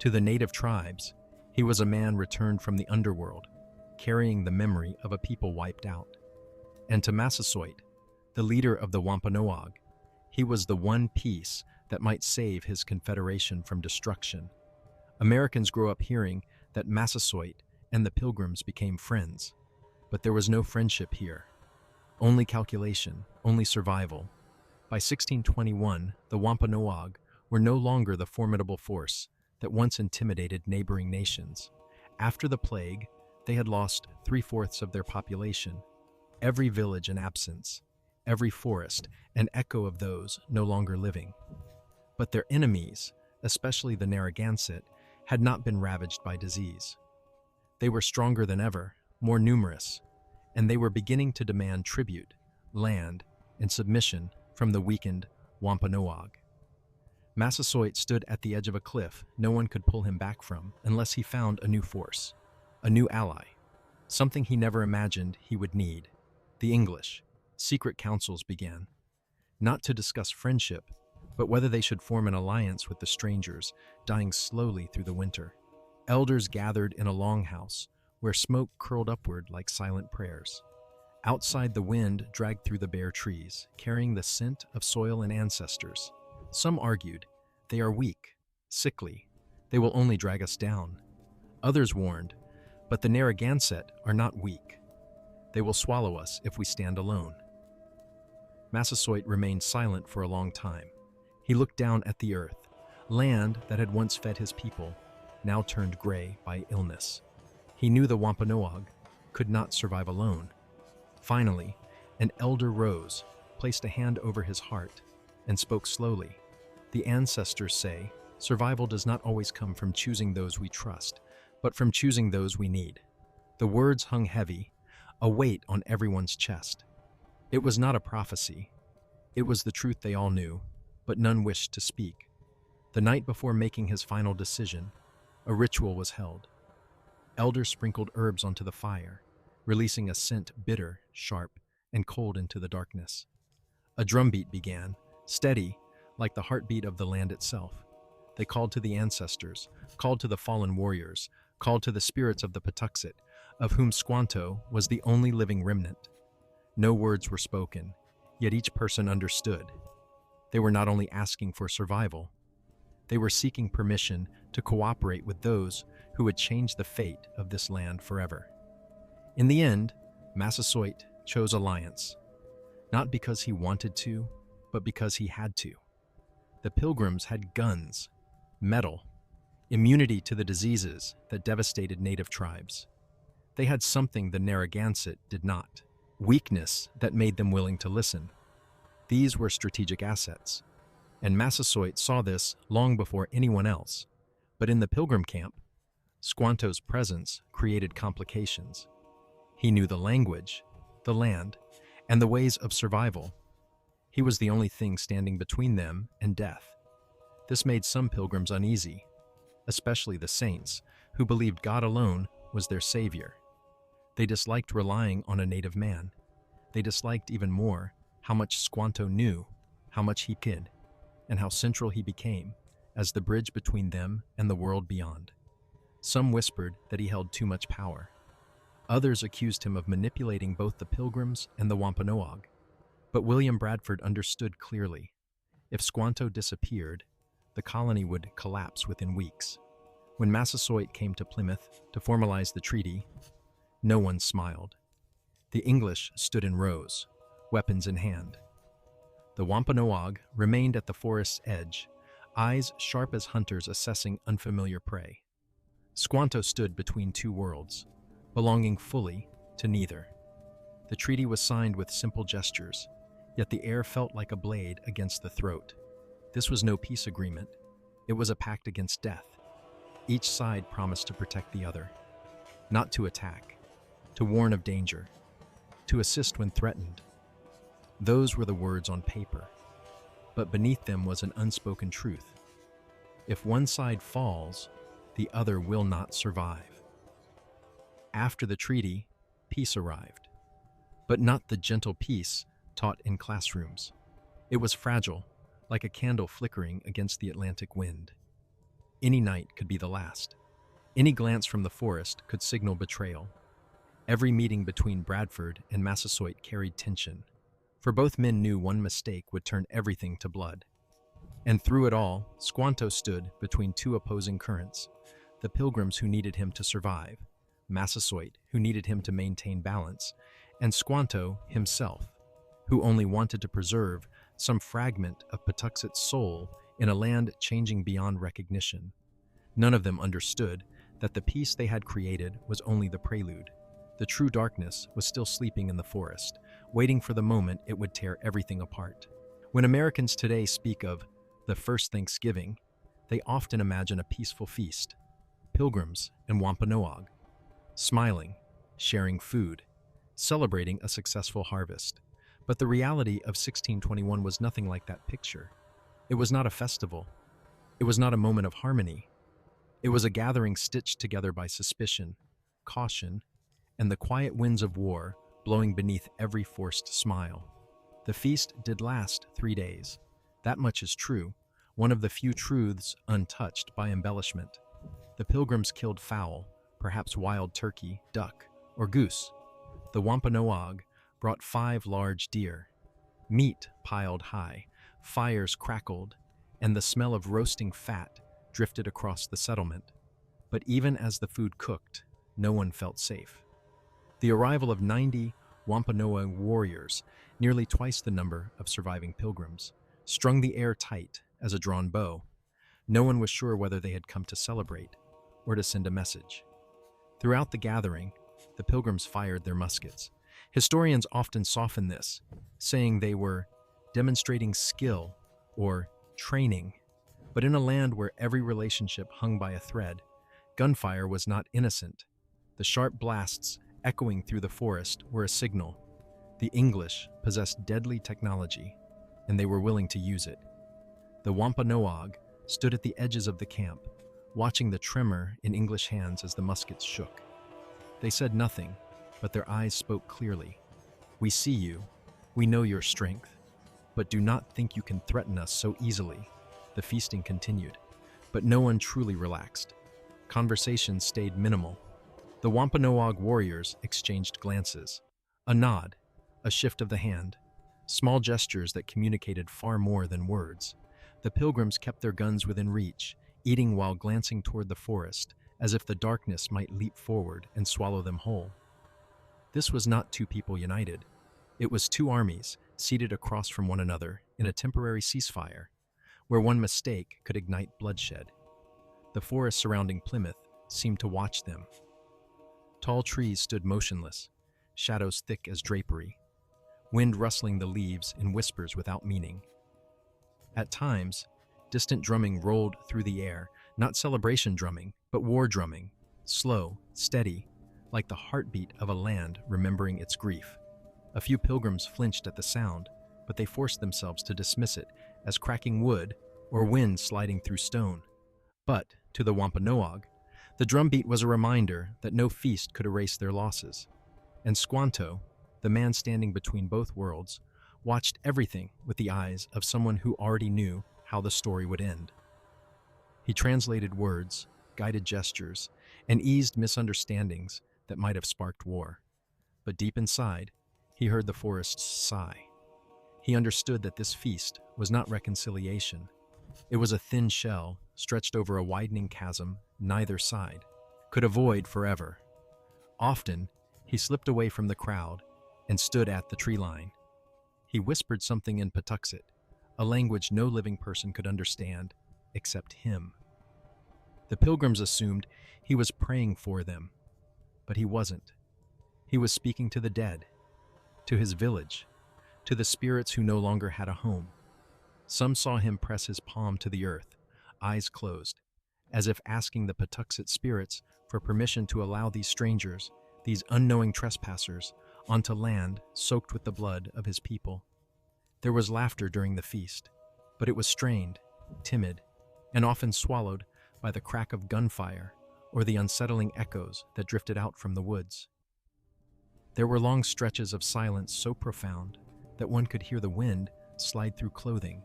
To the native tribes, he was a man returned from the underworld, carrying the memory of a people wiped out. And to Massasoit, the leader of the Wampanoag, he was the one piece that might save his confederation from destruction. Americans grew up hearing that Massasoit and the Pilgrims became friends, but there was no friendship here. Only calculation, only survival. By 1621, the Wampanoag were no longer the formidable force that once intimidated neighboring nations. After the plague, they had lost 3/4 of their population. Every village in absence, every forest an echo of those no longer living. But their enemies, especially the Narragansett, had not been ravaged by disease. They were stronger than ever, more numerous, and they were beginning to demand tribute, land, and submission from the weakened Wampanoag. Massasoit stood at the edge of a cliff no one could pull him back from unless he found a new force, a new ally, something he never imagined he would need. The English. Secret councils began, not to discuss friendship, but whether they should form an alliance with the strangers dying slowly through the winter. Elders gathered in a longhouse where smoke curled upward like silent prayers. Outside, the wind dragged through the bare trees, carrying the scent of soil and ancestors. Some argued, they are weak, sickly, they will only drag us down. Others warned, but the Narragansett are not weak. They will swallow us if we stand alone. Massasoit remained silent for a long time. He looked down at the earth, land that had once fed his people, now turned gray by illness. He knew the Wampanoag could not survive alone. Finally, an elder rose, placed a hand over his heart, and spoke slowly. The ancestors say, survival does not always come from choosing those we trust, but from choosing those we need. The words hung heavy, a weight on everyone's chest. It was not a prophecy. It was the truth they all knew, but none wished to speak. The night before making his final decision, a ritual was held. Elders sprinkled herbs onto the fire, releasing a scent bitter, sharp, and cold into the darkness. A drumbeat began, steady, like the heartbeat of the land itself. They called to the ancestors, called to the fallen warriors, called to the spirits of the Patuxet, of whom Squanto was the only living remnant. No words were spoken, yet each person understood. They were not only asking for survival, they were seeking permission to cooperate with those who would change the fate of this land forever. In the end, Massasoit chose alliance, not because he wanted to, but because he had to. The Pilgrims had guns, metal, immunity to the diseases that devastated native tribes. They had something the Narragansett did not, weakness that made them willing to listen. These were strategic assets, and Massasoit saw this long before anyone else. But in the Pilgrim camp, Squanto's presence created complications. He knew the language, the land, and the ways of survival. He was the only thing standing between them and death. This made some pilgrims uneasy, especially the saints, who believed God alone was their savior. They disliked relying on a native man. They disliked even more how much Squanto knew, how much he could, and how central he became as the bridge between them and the world beyond. Some whispered that he held too much power. Others accused him of manipulating both the Pilgrims and the Wampanoag. But William Bradford understood clearly. If Squanto disappeared, the colony would collapse within weeks. When Massasoit came to Plymouth to formalize the treaty, no one smiled. The English stood in rows, weapons in hand. The Wampanoag remained at the forest's edge, eyes sharp as hunters assessing unfamiliar prey. Squanto stood between two worlds, belonging fully to neither. The treaty was signed with simple gestures, yet the air felt like a blade against the throat. This was no peace agreement. It was a pact against death. Each side promised to protect the other, not to attack, to warn of danger, to assist when threatened. Those were the words on paper, but beneath them was an unspoken truth. If one side falls, the other will not survive. After the treaty, peace arrived, but not the gentle peace taught in classrooms. It was fragile, like a candle flickering against the Atlantic wind. Any night could be the last. Any glance from the forest could signal betrayal. Every meeting between Bradford and Massasoit carried tension, for both men knew one mistake would turn everything to blood. And through it all, Squanto stood between two opposing currents: the Pilgrims who needed him to survive, Massasoit who needed him to maintain balance, and Squanto himself, who only wanted to preserve some fragment of Patuxet's soul in a land changing beyond recognition. None of them understood that the peace they had created was only the prelude. The true darkness was still sleeping in the forest, waiting for the moment it would tear everything apart. When Americans today speak of the first Thanksgiving, they often imagine a peaceful feast, Pilgrims and Wampanoag, smiling, sharing food, celebrating a successful harvest. But the reality of 1621 was nothing like that picture. It was not a festival. It was not a moment of harmony. It was a gathering stitched together by suspicion, caution, and the quiet winds of war blowing beneath every forced smile. The feast did last 3 days. That much is true, one of the few truths untouched by embellishment. The Pilgrims killed fowl, perhaps wild turkey, duck, or goose. The Wampanoag brought 5 large deer. Meat piled high, fires crackled, and the smell of roasting fat drifted across the settlement. But even as the food cooked, no one felt safe. The arrival of 90 Wampanoag warriors, nearly twice the number of surviving pilgrims, strung the air tight as a drawn bow. No one was sure whether they had come to celebrate or to send a message. Throughout the gathering, the pilgrims fired their muskets. Historians often soften this, saying they were demonstrating skill or training. But in a land where every relationship hung by a thread, gunfire was not innocent. The sharp blasts echoing through the forest were a signal. The English possessed deadly technology, and they were willing to use it. The Wampanoag stood at the edges of the camp, watching the tremor in English hands as the muskets shook. They said nothing, but their eyes spoke clearly. "We see you. We know your strength. But do not think you can threaten us so easily." The feasting continued, but no one truly relaxed. Conversation stayed minimal. The Wampanoag warriors exchanged glances. A nod, a shift of the hand, small gestures that communicated far more than words. The pilgrims kept their guns within reach, eating while glancing toward the forest, as if the darkness might leap forward and swallow them whole. This was not two people united. It was two armies seated across from one another in a temporary ceasefire, where one mistake could ignite bloodshed. The forest surrounding Plymouth seemed to watch them. Tall trees stood motionless, shadows thick as drapery, wind rustling the leaves in whispers without meaning. At times, distant drumming rolled through the air, not celebration drumming, but war drumming, slow, steady, like the heartbeat of a land remembering its grief. A few pilgrims flinched at the sound, but they forced themselves to dismiss it as cracking wood or wind sliding through stone. But, to the Wampanoag, the drumbeat was a reminder that no feast could erase their losses. And Squanto, the man standing between both worlds, watched everything with the eyes of someone who already knew how the story would end. He translated words, guided gestures, and eased misunderstandings that might have sparked war. But deep inside, he heard the forest's sigh. He understood that this feast was not reconciliation. It was a thin shell stretched over a widening chasm neither side could avoid forever. Often, he slipped away from the crowd and stood at the tree line. He whispered something in Patuxet, a language no living person could understand except him. The pilgrims assumed he was praying for them, but he wasn't. He was speaking to the dead, to his village, to the spirits who no longer had a home. Some saw him press his palm to the earth, eyes closed, as if asking the Patuxet spirits for permission to allow these strangers, these unknowing trespassers, onto land soaked with the blood of his people. There was laughter during the feast, but it was strained, timid, and often swallowed by the crack of gunfire or the unsettling echoes that drifted out from the woods. There were long stretches of silence so profound that one could hear the wind slide through clothing,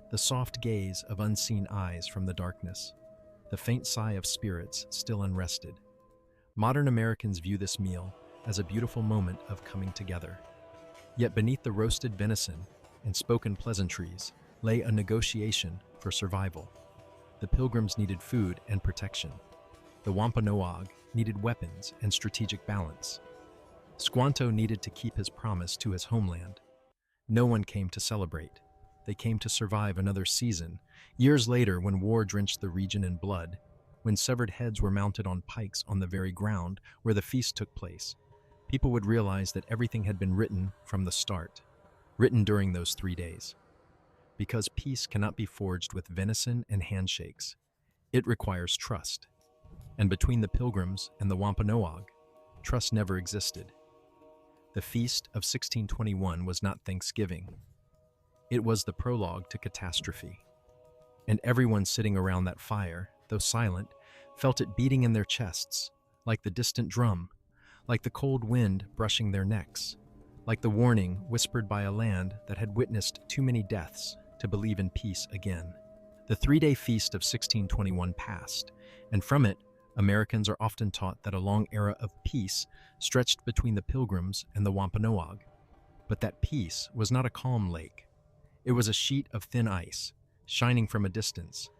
the soft gaze of unseen eyes from the darkness, the faint sigh of spirits still unrested. Modern Americans view this meal as a beautiful moment of coming together. Yet beneath the roasted venison and spoken pleasantries lay a negotiation for survival. The pilgrims needed food and protection. The Wampanoag needed weapons and strategic balance. Squanto needed to keep his promise to his homeland. No one came to celebrate. They came to survive another season. Years later, when war drenched the region in blood, when severed heads were mounted on pikes on the very ground where the feast took place, people would realize that everything had been written from the start, written during those 3 days. Because peace cannot be forged with venison and handshakes. It requires trust. And between the pilgrims and the Wampanoag, trust never existed. The feast of 1621 was not Thanksgiving. It was the prologue to catastrophe. And everyone sitting around that fire, though silent, felt it beating in their chests, like the distant drum, like the cold wind brushing their necks, like the warning whispered by a land that had witnessed too many deaths to believe in peace again. The 3-day feast of 1621 passed, and from it, Americans are often taught that a long era of peace stretched between the Pilgrims and the Wampanoag. But that peace was not a calm lake. It was a sheet of thin ice, shining from a distance,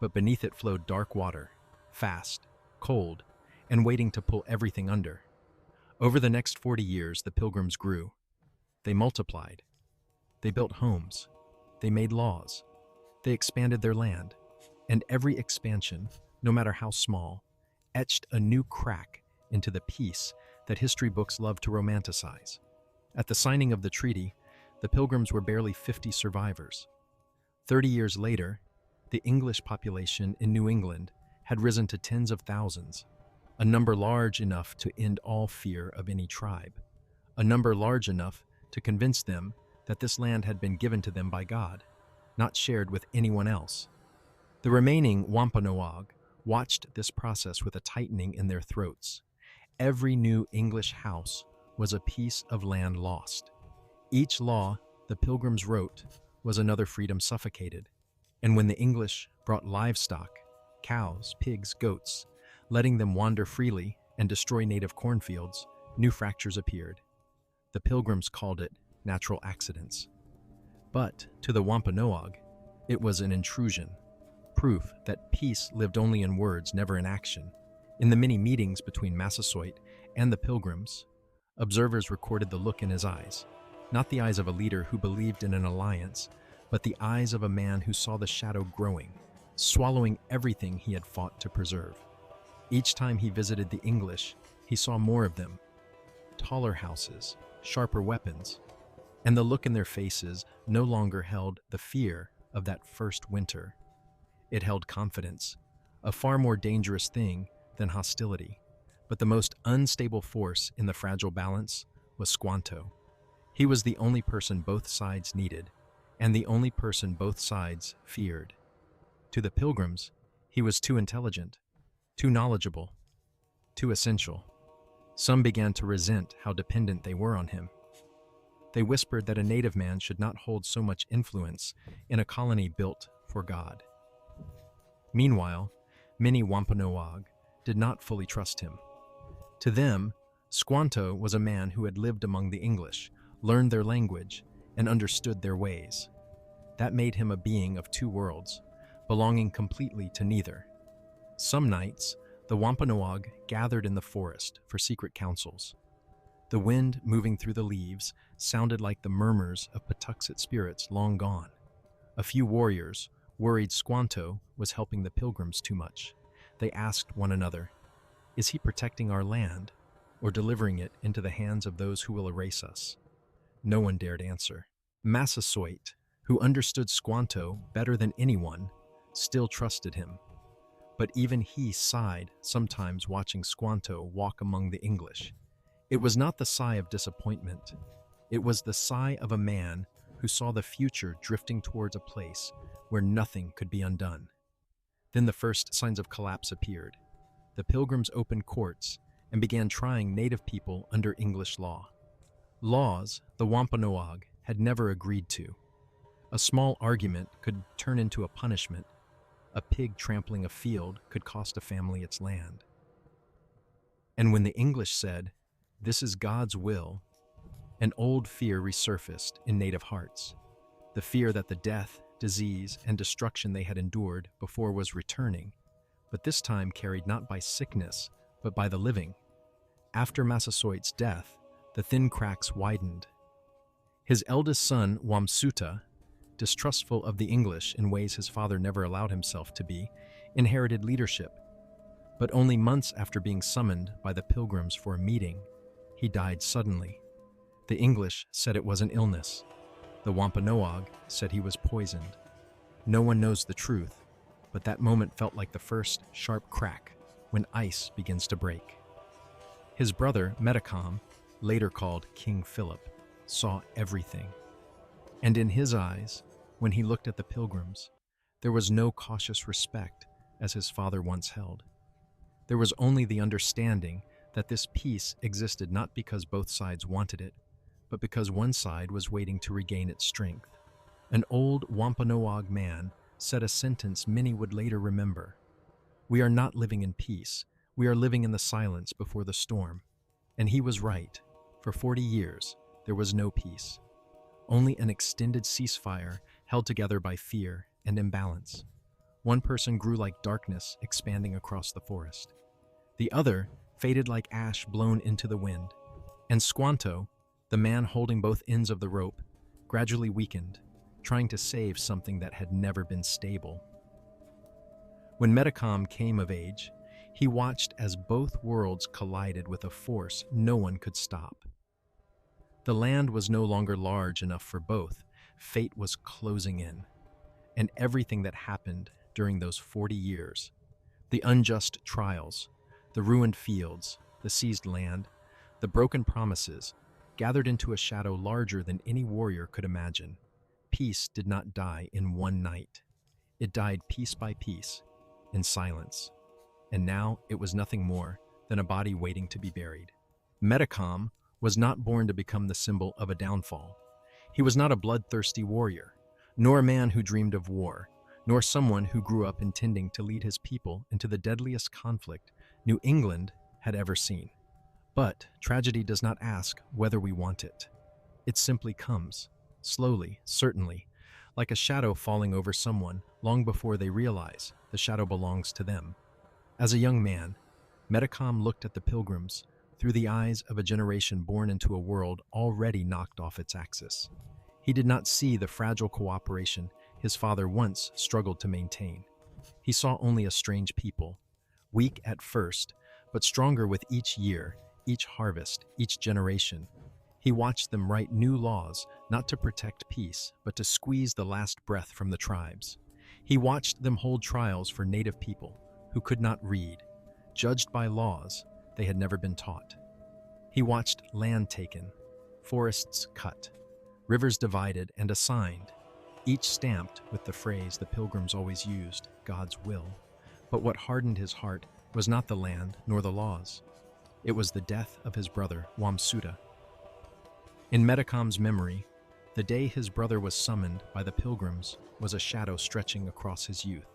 but beneath it flowed dark water, fast, cold, and waiting to pull everything under. Over the next 40 years, the Pilgrims grew. They multiplied. They built homes. They made laws. They expanded their land. And every expansion, no matter how small, etched a new crack into the peace that history books love to romanticize. At the signing of the treaty, the Pilgrims were barely 50 survivors. 30 years later, the English population in New England had risen to tens of thousands, a number large enough to end all fear of any tribe, a number large enough to convince them that this land had been given to them by God, not shared with anyone else. The remaining Wampanoag watched this process with a tightening in their throats. Every new English house was a piece of land lost. Each law the Pilgrims wrote was another freedom suffocated. And when the English brought livestock, cows, pigs, goats, letting them wander freely and destroy native cornfields, new fractures appeared. The Pilgrims called it natural accidents. But to the Wampanoag, it was an intrusion, proof that peace lived only in words, never in action. In the many meetings between Massasoit and the Pilgrims, observers recorded the look in his eyes, not the eyes of a leader who believed in an alliance, but the eyes of a man who saw the shadow growing, swallowing everything he had fought to preserve. Each time he visited the English, he saw more of them, taller houses, sharper weapons, and the look in their faces no longer held the fear of that first winter. It held confidence, a far more dangerous thing than hostility. But the most unstable force in the fragile balance was Squanto. He was the only person both sides needed, and the only person both sides feared. To the Pilgrims, he was too intelligent, too knowledgeable, too essential. Some began to resent how dependent they were on him. They whispered that a native man should not hold so much influence in a colony built for God. Meanwhile, many Wampanoag did not fully trust him. To them, Squanto was a man who had lived among the English, learned their language, and understood their ways. That made him a being of two worlds, belonging completely to neither. Some nights, the Wampanoag gathered in the forest for secret councils. The wind moving through the leaves sounded like the murmurs of Patuxet spirits long gone. A few warriors, worried Squanto was helping the Pilgrims too much. They asked one another, "Is he protecting our land or delivering it into the hands of those who will erase us?" No one dared answer. Massasoit, who understood Squanto better than anyone, still trusted him. But even he sighed sometimes watching Squanto walk among the English. It was not the sigh of disappointment. It was the sigh of a man who saw the future drifting towards a place where nothing could be undone. Then the first signs of collapse appeared. The Pilgrims opened courts and began trying native people under English law. Laws the Wampanoag had never agreed to. A small argument could turn into a punishment. A pig trampling a field could cost a family its land. And when the English said, "This is God's will," an old fear resurfaced in native hearts. The fear that the death, disease, and destruction they had endured before was returning, but this time carried not by sickness, but by the living. After Massasoit's death, the thin cracks widened. His eldest son, Wamsuta, distrustful of the English in ways his father never allowed himself to be, inherited leadership. But only months after being summoned by the Pilgrims for a meeting, he died suddenly. The English said it was an illness. The Wampanoag said he was poisoned. No one knows the truth, but that moment felt like the first sharp crack when ice begins to break. His brother, Metacom, later called King Philip, saw everything. And in his eyes, when he looked at the Pilgrims, there was no cautious respect as his father once held. There was only the understanding that this peace existed not because both sides wanted it, but because one side was waiting to regain its strength. An old Wampanoag man said a sentence many would later remember. "We are not living in peace. We are living in the silence before the storm." And he was right. For 40 years, there was no peace. Only an extended ceasefire held together by fear and imbalance. One person grew like darkness expanding across the forest. The other faded like ash blown into the wind. And Squanto, the man holding both ends of the rope, gradually weakened, trying to save something that had never been stable. When Metacom came of age, he watched as both worlds collided with a force no one could stop. The land was no longer large enough for both. Fate was closing in. And everything that happened during those 40 years, the unjust trials, the ruined fields, the seized land, the broken promises, gathered into a shadow larger than any warrior could imagine. Peace did not die in one night. It died piece by piece, in silence. And now it was nothing more than a body waiting to be buried. Metacom was not born to become the symbol of a downfall. He was not a bloodthirsty warrior, nor a man who dreamed of war, nor someone who grew up intending to lead his people into the deadliest conflict New England had ever seen. But tragedy does not ask whether we want it. It simply comes, slowly, certainly, like a shadow falling over someone long before they realize the shadow belongs to them. As a young man, Metacom looked at the Pilgrims through the eyes of a generation born into a world already knocked off its axis. He did not see the fragile cooperation his father once struggled to maintain. He saw only a strange people, weak at first, but stronger with each year, each harvest, each generation. He watched them write new laws, not to protect peace, but to squeeze the last breath from the tribes. He watched them hold trials for native people who could not read, judged by laws they had never been taught. He watched land taken, forests cut, rivers divided and assigned, each stamped with the phrase the Pilgrims always used, God's will. But what hardened his heart was not the land nor the laws. It was the death of his brother, Wamsuta. In Metacom's memory, the day his brother was summoned by the Pilgrims was a shadow stretching across his youth.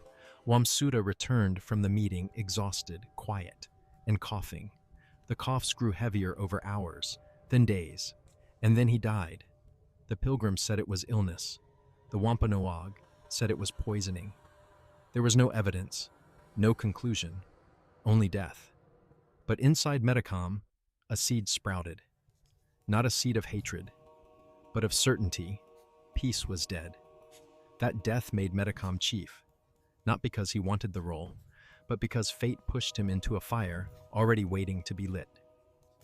Wamsuta returned from the meeting exhausted, quiet, and coughing. The coughs grew heavier over hours, then days, and then he died. The Pilgrims said it was illness. The Wampanoag said it was poisoning. There was no evidence, no conclusion, only death. But inside Metacom, a seed sprouted. Not a seed of hatred, but of certainty. Peace was dead. That death made Metacom chief, not because he wanted the role, but because fate pushed him into a fire already waiting to be lit.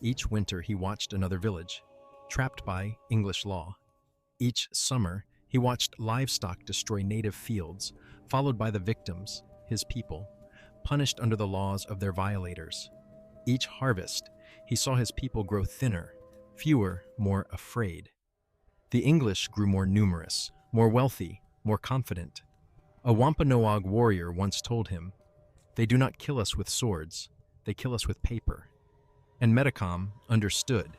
Each winter he watched another village, trapped by English law. Each summer he watched livestock destroy native fields, followed by the victims, his people, punished under the laws of their violators. Each harvest he saw his people grow thinner, fewer, more afraid. The English grew more numerous, more wealthy, more confident. A Wampanoag warrior once told him, "They do not kill us with swords, they kill us with paper." And Metacom understood.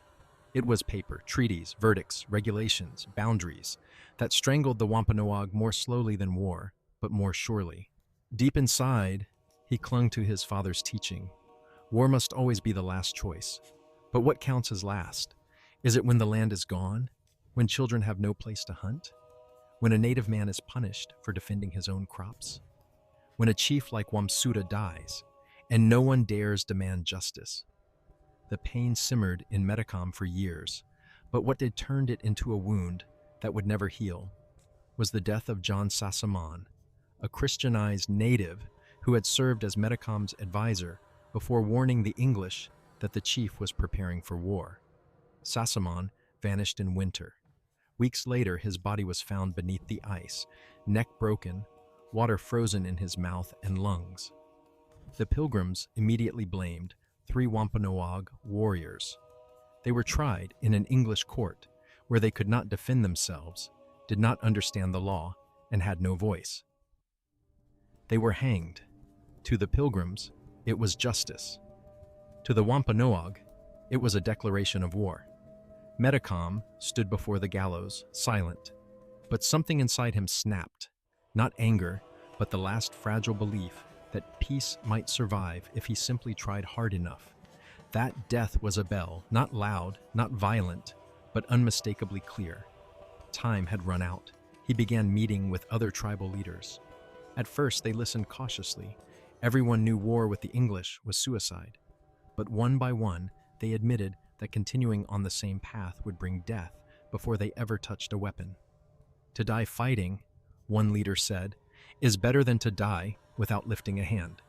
It was paper, treaties, verdicts, regulations, boundaries, that strangled the Wampanoag more slowly than war, but more surely. Deep inside, he clung to his father's teaching. War must always be the last choice. But what counts as last? Is it when the land is gone? When children have no place to hunt? When a native man is punished for defending his own crops? When a chief like Wamsuta dies, and no one dares demand justice? The pain simmered in Metacom for years, but what had turned it into a wound that would never heal was the death of John Sassamon, a Christianized native who had served as Metacom's advisor before warning the English that the chief was preparing for war. Sassamon vanished in winter. Weeks later, his body was found beneath the ice, neck broken, water frozen in his mouth and lungs. The Pilgrims immediately blamed 3 Wampanoag warriors. They were tried in an English court where they could not defend themselves, did not understand the law, and had no voice. They were hanged. To the Pilgrims, it was justice. To the Wampanoag, it was a declaration of war. Metacom stood before the gallows, silent. But something inside him snapped. Not anger, but the last fragile belief that peace might survive if he simply tried hard enough. That death was a bell, not loud, not violent, but unmistakably clear. Time had run out. He began meeting with other tribal leaders. At first, they listened cautiously. Everyone knew war with the English was suicide. But one by one, they admitted that continuing on the same path would bring death before they ever touched a weapon. To die fighting, one leader said, is better than to die without lifting a hand.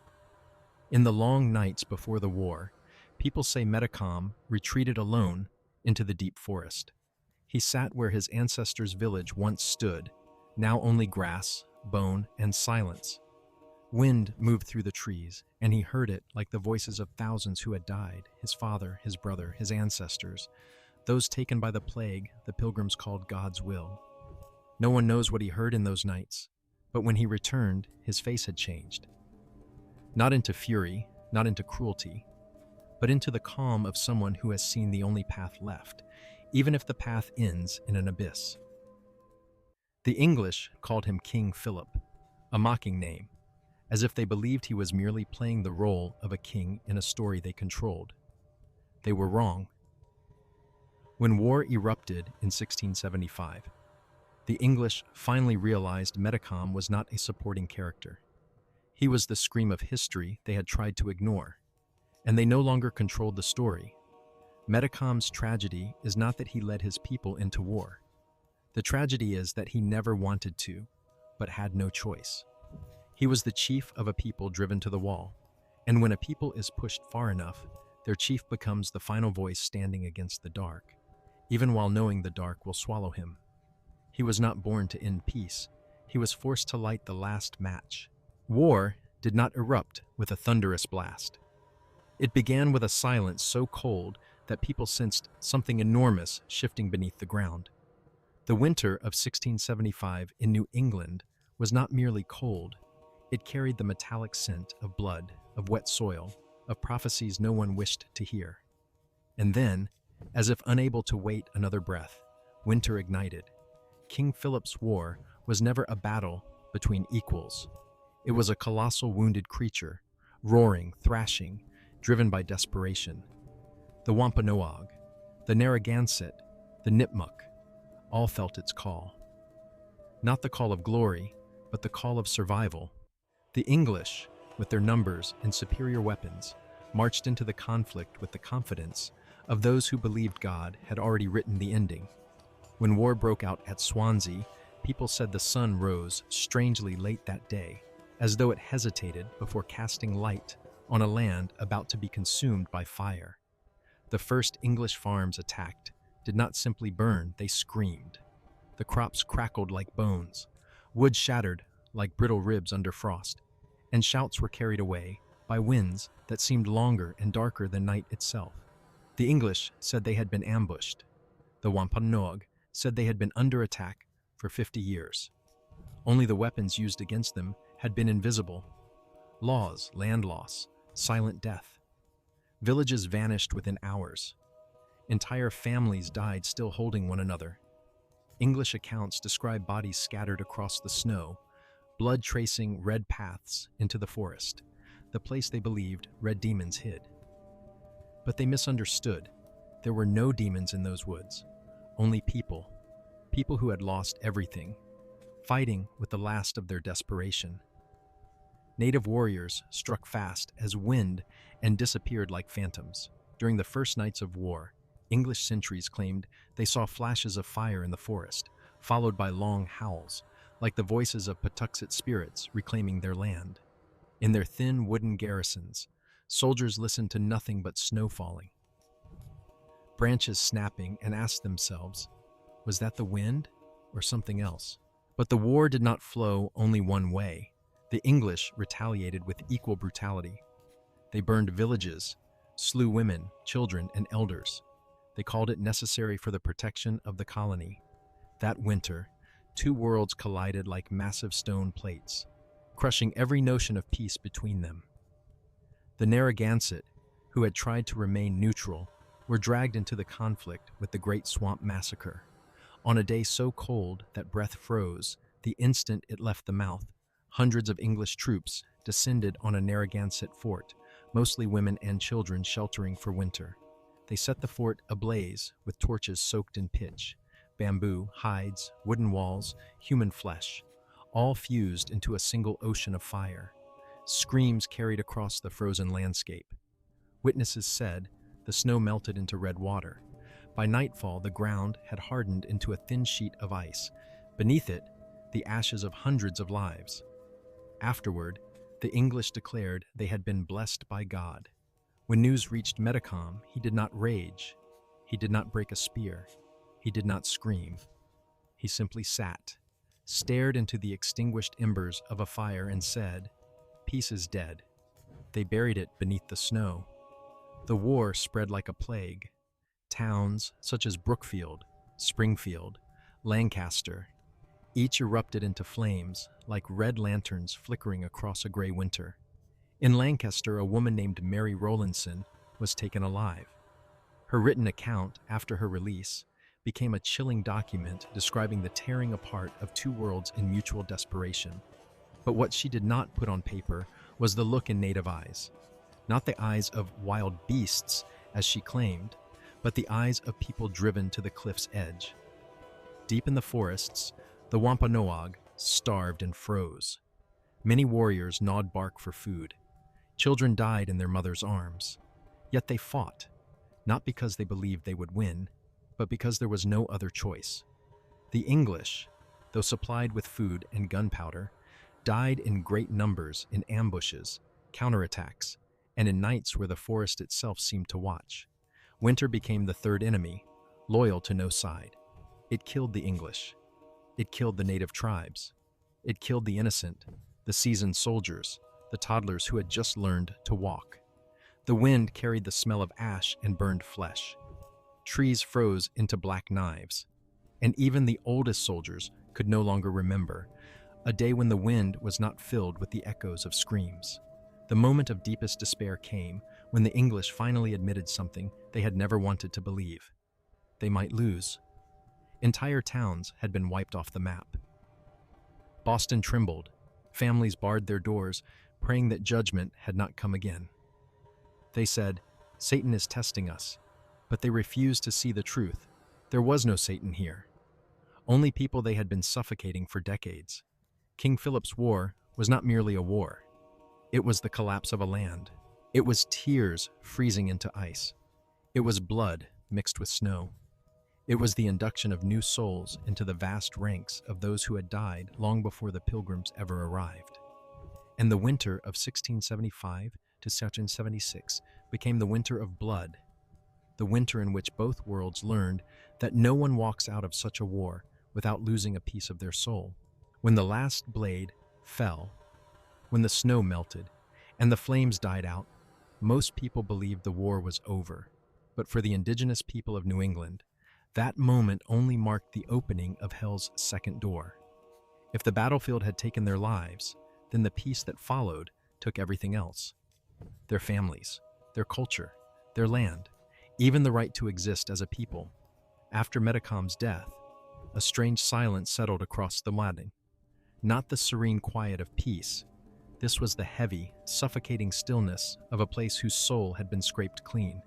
In the long nights before the war, people say Metacom retreated alone into the deep forest. He sat where his ancestors' village once stood, now only grass, bone, and silence. Wind moved through the trees, and he heard it like the voices of thousands who had died, his father, his brother, his ancestors, those taken by the plague the Pilgrims called God's will. No one knows what he heard in those nights, but when he returned, his face had changed. Not into fury, not into cruelty, but into the calm of someone who has seen the only path left, even if the path ends in an abyss. The English called him King Philip, a mocking name, as if they believed he was merely playing the role of a king in a story they controlled. They were wrong. When war erupted in 1675, the English finally realized Metacom was not a supporting character. He was the scream of history they had tried to ignore, and they no longer controlled the story. Metacom's tragedy is not that he led his people into war. The tragedy is that he never wanted to, but had no choice. He was the chief of a people driven to the wall, and when a people is pushed far enough, their chief becomes the final voice standing against the dark, even while knowing the dark will swallow him. He was not born to end peace. He was forced to light the last match. War did not erupt with a thunderous blast. It began with a silence so cold that people sensed something enormous shifting beneath the ground. The winter of 1675 in New England was not merely cold. It carried the metallic scent of blood, of wet soil, of prophecies no one wished to hear. And then, as if unable to wait another breath, winter ignited. King Philip's war was never a battle between equals. It was a colossal wounded creature, roaring, thrashing, driven by desperation. The Wampanoag, the Narragansett, the Nipmuc, all felt its call. Not the call of glory, but the call of survival. The English, with their numbers and superior weapons, marched into the conflict with the confidence of those who believed God had already written the ending. When war broke out at Swansea, people said the sun rose strangely late that day, as though it hesitated before casting light on a land about to be consumed by fire. The first English farms attacked did not simply burn, they screamed. The crops crackled like bones, wood shattered like brittle ribs under frost, and shouts were carried away by winds that seemed longer and darker than night itself. The English said they had been ambushed. The Wampanoag said they had been under attack for 50 years. Only the weapons used against them had been invisible. Laws, land loss, silent death. Villages vanished within hours. Entire families died still holding one another. English accounts describe bodies scattered across the snow, blood tracing red paths into the forest, the place they believed red demons hid. But they misunderstood. There were no demons in those woods, only people who had lost everything, fighting with the last of their desperation. Native warriors struck fast as wind and disappeared like phantoms. During the first nights of war, English sentries claimed they saw flashes of fire in the forest, followed by long howls, like the voices of Patuxet spirits reclaiming their land. In their thin wooden garrisons, soldiers listened to nothing but snow falling, branches snapping, and asked themselves, was that the wind or something else? But the war did not flow only one way. The English retaliated with equal brutality. They burned villages, slew women, children, and elders. They called it necessary for the protection of the colony. That winter, two worlds collided like massive stone plates, crushing every notion of peace between them. The Narragansett, who had tried to remain neutral, were dragged into the conflict with the Great Swamp Massacre. On a day so cold that breath froze the instant it left the mouth, hundreds of English troops descended on a Narragansett fort, mostly women and children sheltering for winter. They set the fort ablaze with torches soaked in pitch, bamboo, hides, wooden walls, human flesh, all fused into a single ocean of fire. Screams carried across the frozen landscape. Witnesses said the snow melted into red water. By nightfall, the ground had hardened into a thin sheet of ice. Beneath it, the ashes of hundreds of lives. Afterward, the English declared they had been blessed by God. When news reached Metacom, he did not rage. He did not break a spear. He did not scream. He simply sat, stared into the extinguished embers of a fire and said, "Peace is dead." They buried it beneath the snow. The war spread like a plague. Towns such as Brookfield, Springfield, Lancaster, each erupted into flames like red lanterns flickering across a gray winter. In Lancaster, a woman named Mary Rowlandson was taken alive. Her written account, after her release, became a chilling document describing the tearing apart of two worlds in mutual desperation. But what she did not put on paper was the look in native eyes. Not the eyes of wild beasts, as she claimed, but the eyes of people driven to the cliff's edge. Deep in the forests, the Wampanoag starved and froze. Many warriors gnawed bark for food. Children died in their mothers' arms. Yet they fought, not because they believed they would win, but because there was no other choice. The English, though supplied with food and gunpowder, died in great numbers in ambushes, counterattacks, and in nights where the forest itself seemed to watch. Winter became the third enemy, loyal to no side. It killed the English. It killed the native tribes. It killed the innocent, the seasoned soldiers, the toddlers who had just learned to walk. The wind carried the smell of ash and burned flesh. Trees froze into black knives. And even the oldest soldiers could no longer remember a day when the wind was not filled with the echoes of screams. The moment of deepest despair came when the English finally admitted something they had never wanted to believe. They might lose. Entire towns had been wiped off the map. Boston trembled. Families barred their doors, praying that judgment had not come again. They said, "Satan is testing us," but they refused to see the truth. There was no Satan here. Only people they had been suffocating for decades. King Philip's War was not merely a war. It was the collapse of a land. It was tears freezing into ice. It was blood mixed with snow. It was the induction of new souls into the vast ranks of those who had died long before the Pilgrims ever arrived. And the winter of 1675 to 1676 became the winter of blood, the winter in which both worlds learned that no one walks out of such a war without losing a piece of their soul. When the last blade fell, when the snow melted and the flames died out, most people believed the war was over. But for the indigenous people of New England, that moment only marked the opening of hell's second door. If the battlefield had taken their lives, then the peace that followed took everything else. Their families, their culture, their land, even the right to exist as a people. After Metacom's death, a strange silence settled across the landing. Not the serene quiet of peace. This was the heavy, suffocating stillness of a place whose soul had been scraped clean.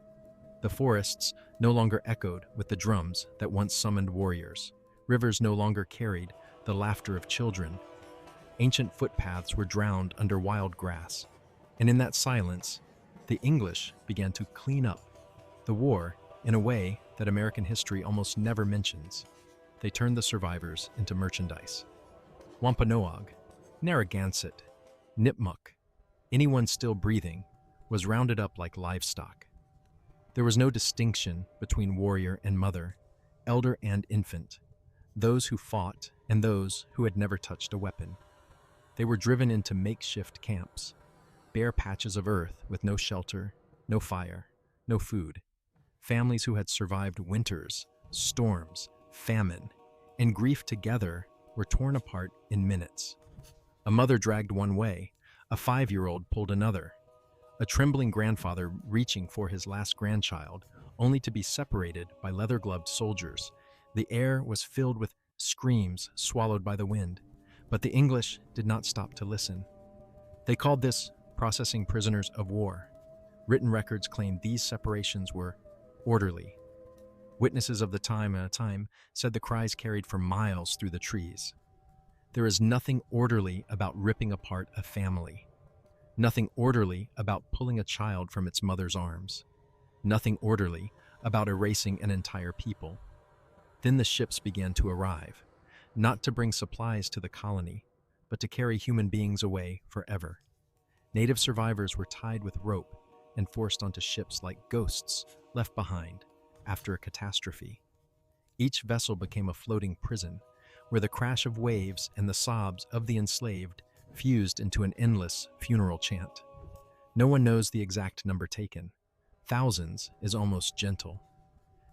The forests no longer echoed with the drums that once summoned warriors. Rivers no longer carried the laughter of children. Ancient footpaths were drowned under wild grass. And in that silence, the English began to clean up the war in a way that American history almost never mentions. They turned the survivors into merchandise. Wampanoag, Narragansett, Nipmuc, anyone still breathing, was rounded up like livestock. There was no distinction between warrior and mother, elder and infant, those who fought and those who had never touched a weapon. They were driven into makeshift camps, bare patches of earth with no shelter, no fire, no food. Families who had survived winters, storms, famine, and grief together were torn apart in minutes. A mother dragged one way, a 5-year-old pulled another, a trembling grandfather reaching for his last grandchild, only to be separated by leather-gloved soldiers. The air was filled with screams swallowed by the wind, but the English did not stop to listen. They called this processing prisoners of war. Written records claim these separations were orderly. Witnesses of the time said the cries carried for miles through the trees. There is nothing orderly about ripping apart a family. Nothing orderly about pulling a child from its mother's arms. Nothing orderly about erasing an entire people. Then the ships began to arrive, not to bring supplies to the colony, but to carry human beings away forever. Native survivors were tied with rope and forced onto ships like ghosts left behind after a catastrophe. Each vessel became a floating prison, where the crash of waves and the sobs of the enslaved fused into an endless funeral chant. No one knows the exact number taken. Thousands is almost gentle.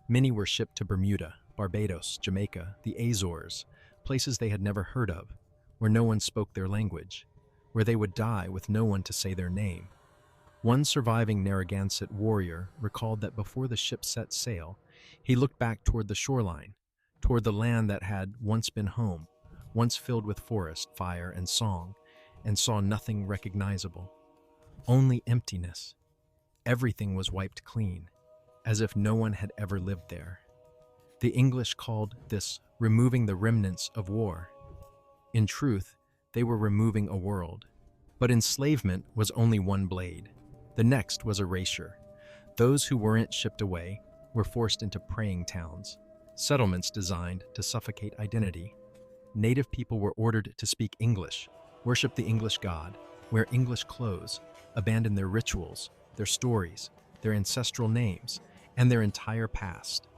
Many were shipped to Bermuda, Barbados, Jamaica, the Azores, places they had never heard of, where no one spoke their language, where they would die with no one to say their name. One surviving Narragansett warrior recalled that before the ship set sail, he looked back toward the shoreline, toward the land that had once been home, once filled with forest, fire, and song, and saw nothing recognizable. Only emptiness. Everything was wiped clean, as if no one had ever lived there. The English called this removing the remnants of war. In truth, they were removing a world. But enslavement was only one blade. The next was erasure. Those who weren't shipped away were forced into praying towns, settlements designed to suffocate identity. Native people were ordered to speak English, worship the English God, wear English clothes, abandon their rituals, their stories, their ancestral names, and their entire past.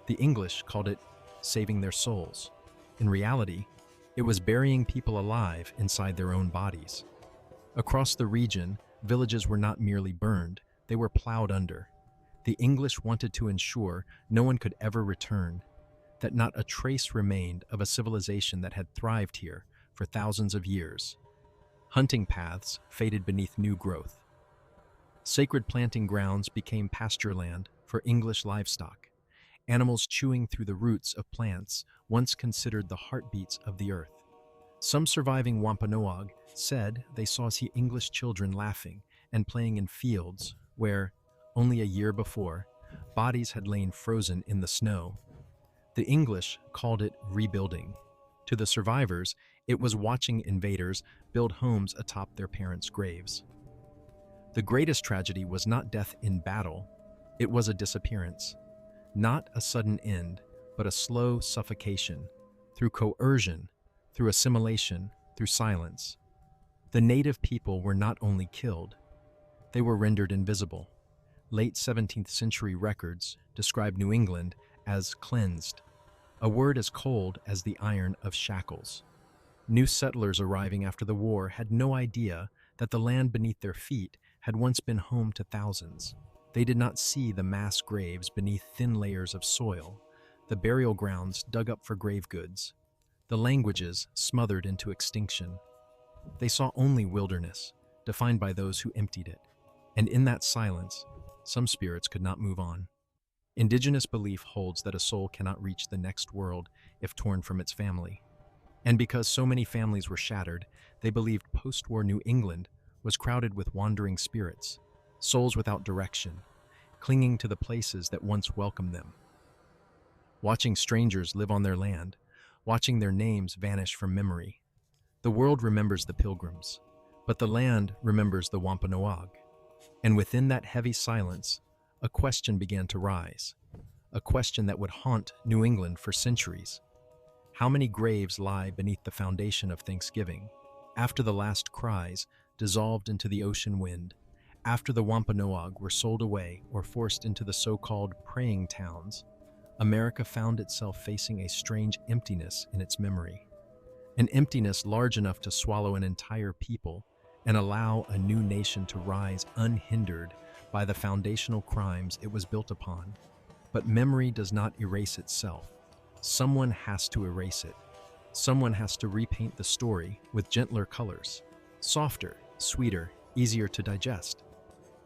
The English called it saving their souls. In reality, it was burying people alive inside their own bodies. Across the region, villages were not merely burned, they were plowed under. The English wanted to ensure no one could ever return, that not a trace remained of a civilization that had thrived here for thousands of years. Hunting paths faded beneath new growth. Sacred planting grounds became pasture land for English livestock, animals chewing through the roots of plants once considered the heartbeats of the earth. Some surviving Wampanoag said they saw English children laughing and playing in fields where, only a year before, bodies had lain frozen in the snow. The English called it rebuilding. To the survivors, it was watching invaders build homes atop their parents' graves. The greatest tragedy was not death in battle, it was a disappearance. Not a sudden end, but a slow suffocation, through coercion, through assimilation, through silence. The native people were not only killed, they were rendered invisible. Late 17th century records describe New England as cleansed, a word as cold as the iron of shackles. New settlers arriving after the war had no idea that the land beneath their feet had once been home to thousands. They did not see the mass graves beneath thin layers of soil, the burial grounds dug up for grave goods, the languages smothered into extinction. They saw only wilderness, defined by those who emptied it. And in that silence, some spirits could not move on. Indigenous belief holds that a soul cannot reach the next world if torn from its family. And because so many families were shattered, they believed post-war New England was crowded with wandering spirits, souls without direction, clinging to the places that once welcomed them. Watching strangers live on their land, watching their names vanish from memory. The world remembers the Pilgrims, but the land remembers the Wampanoag. And within that heavy silence, a question began to rise, a question that would haunt New England for centuries. How many graves lie beneath the foundation of Thanksgiving, after the last cries dissolved into the ocean wind, after the Wampanoag were sold away or forced into the so-called praying towns? America found itself facing a strange emptiness in its memory, an emptiness large enough to swallow an entire people and allow a new nation to rise unhindered by the foundational crimes it was built upon. But memory does not erase itself. Someone has to erase it. Someone has to repaint the story with gentler colors, softer, sweeter, easier to digest.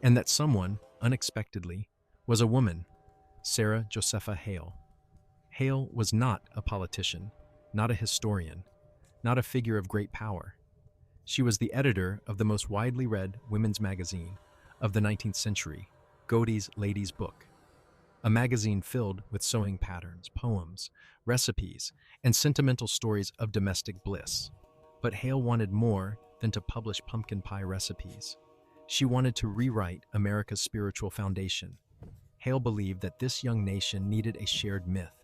And that someone, unexpectedly, was a woman, Sarah Josepha Hale. Hale was not a politician, not a historian, not a figure of great power. She was the editor of the most widely read women's magazine of the 19th century, Godey's Lady's Book, a magazine filled with sewing patterns, poems, recipes, and sentimental stories of domestic bliss. But Hale wanted more than to publish pumpkin pie recipes. She wanted to rewrite America's spiritual foundation. Hale believed that this young nation needed a shared myth,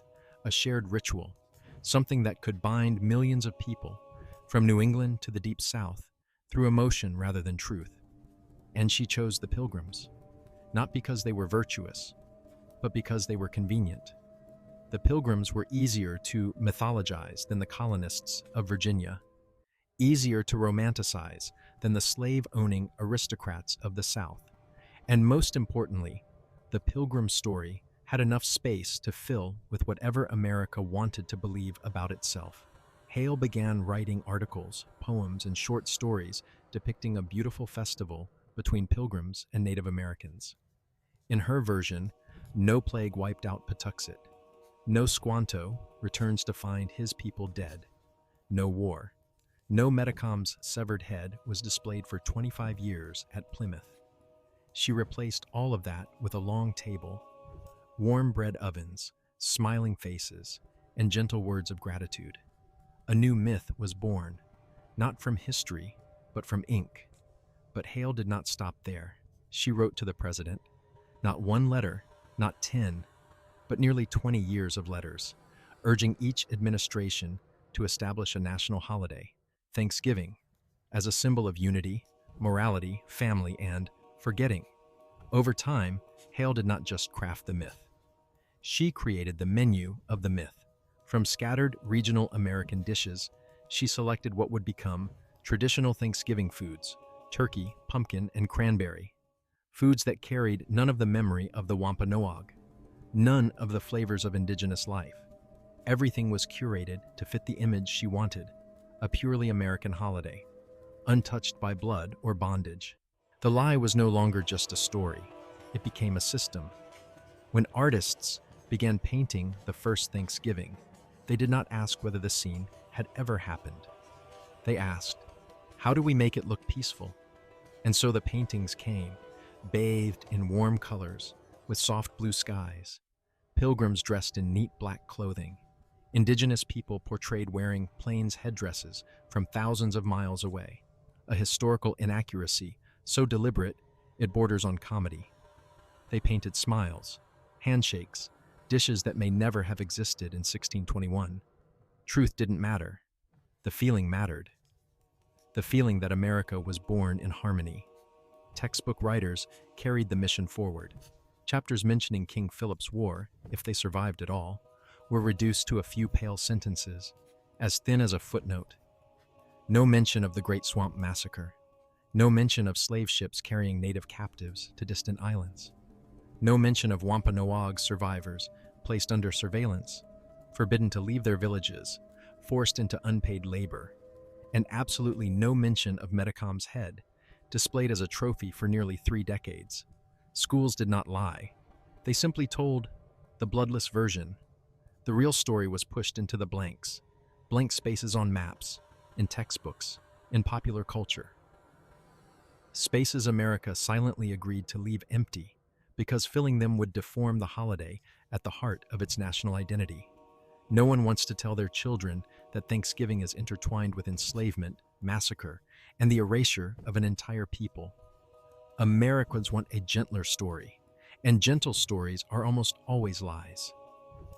a shared ritual, something that could bind millions of people, from New England to the Deep South, through emotion rather than truth. And she chose the Pilgrims, not because they were virtuous, but because they were convenient. The Pilgrims were easier to mythologize than the colonists of Virginia, easier to romanticize than the slave-owning aristocrats of the South. And most importantly, the Pilgrim story had enough space to fill with whatever America wanted to believe about itself. Hale began writing articles, poems, and short stories depicting a beautiful festival between Pilgrims and Native Americans. In her version, no plague wiped out Patuxet. No Squanto returns to find his people dead. No war. No Metacom's severed head was displayed for 25 years at Plymouth. She replaced all of that with a long table, warm bread ovens, smiling faces, and gentle words of gratitude. A new myth was born, not from history, but from ink. But Hale did not stop there. She wrote to the president, not one letter, not 10, but nearly 20 years of letters, urging each administration to establish a national holiday, Thanksgiving, as a symbol of unity, morality, family, and forgetting. Over time, Hale did not just craft the myth. She created the menu of the myth. From scattered regional American dishes, she selected what would become traditional Thanksgiving foods: turkey, pumpkin, and cranberry. Foods that carried none of the memory of the Wampanoag, none of the flavors of indigenous life. Everything was curated to fit the image she wanted, a purely American holiday, untouched by blood or bondage. The lie was no longer just a story. It became a system. When artists began painting the first Thanksgiving, they did not ask whether the scene had ever happened. They asked, how do we make it look peaceful? And so the paintings came, bathed in warm colors, with soft blue skies, pilgrims dressed in neat black clothing, indigenous people portrayed wearing plains headdresses from thousands of miles away, a historical inaccuracy so deliberate it borders on comedy. They painted smiles, handshakes, dishes that may never have existed in 1621. Truth didn't matter. The feeling mattered. The feeling that America was born in harmony. Textbook writers carried the mission forward. Chapters mentioning King Philip's War, if they survived at all, were reduced to a few pale sentences, as thin as a footnote. No mention of the Great Swamp Massacre. No mention of slave ships carrying native captives to distant islands. No mention of Wampanoag survivors placed under surveillance, forbidden to leave their villages, forced into unpaid labor, and absolutely no mention of Metacom's head, displayed as a trophy for nearly 3 decades. Schools did not lie. They simply told the bloodless version. The real story was pushed into the blanks, blank spaces on maps, in textbooks, in popular culture. Spaces America silently agreed to leave empty because filling them would deform the holiday at the heart of its national identity. No one wants to tell their children that Thanksgiving is intertwined with enslavement, massacre, and the erasure of an entire people. Americans want a gentler story, and gentle stories are almost always lies.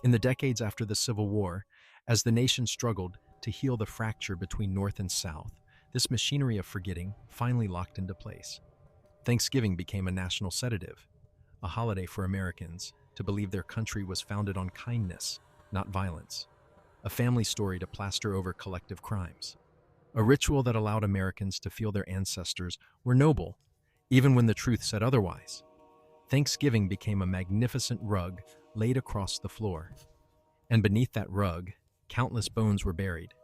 In the decades after the Civil War, as the nation struggled to heal the fracture between North and South, this machinery of forgetting finally locked into place. Thanksgiving became a national sedative, a holiday for Americans to believe their country was founded on kindness, not violence, a family story to plaster over collective crimes, a ritual that allowed Americans to feel their ancestors were noble, even when the truth said otherwise. Thanksgiving became a magnificent rug laid across the floor. And beneath that rug, countless bones were buried.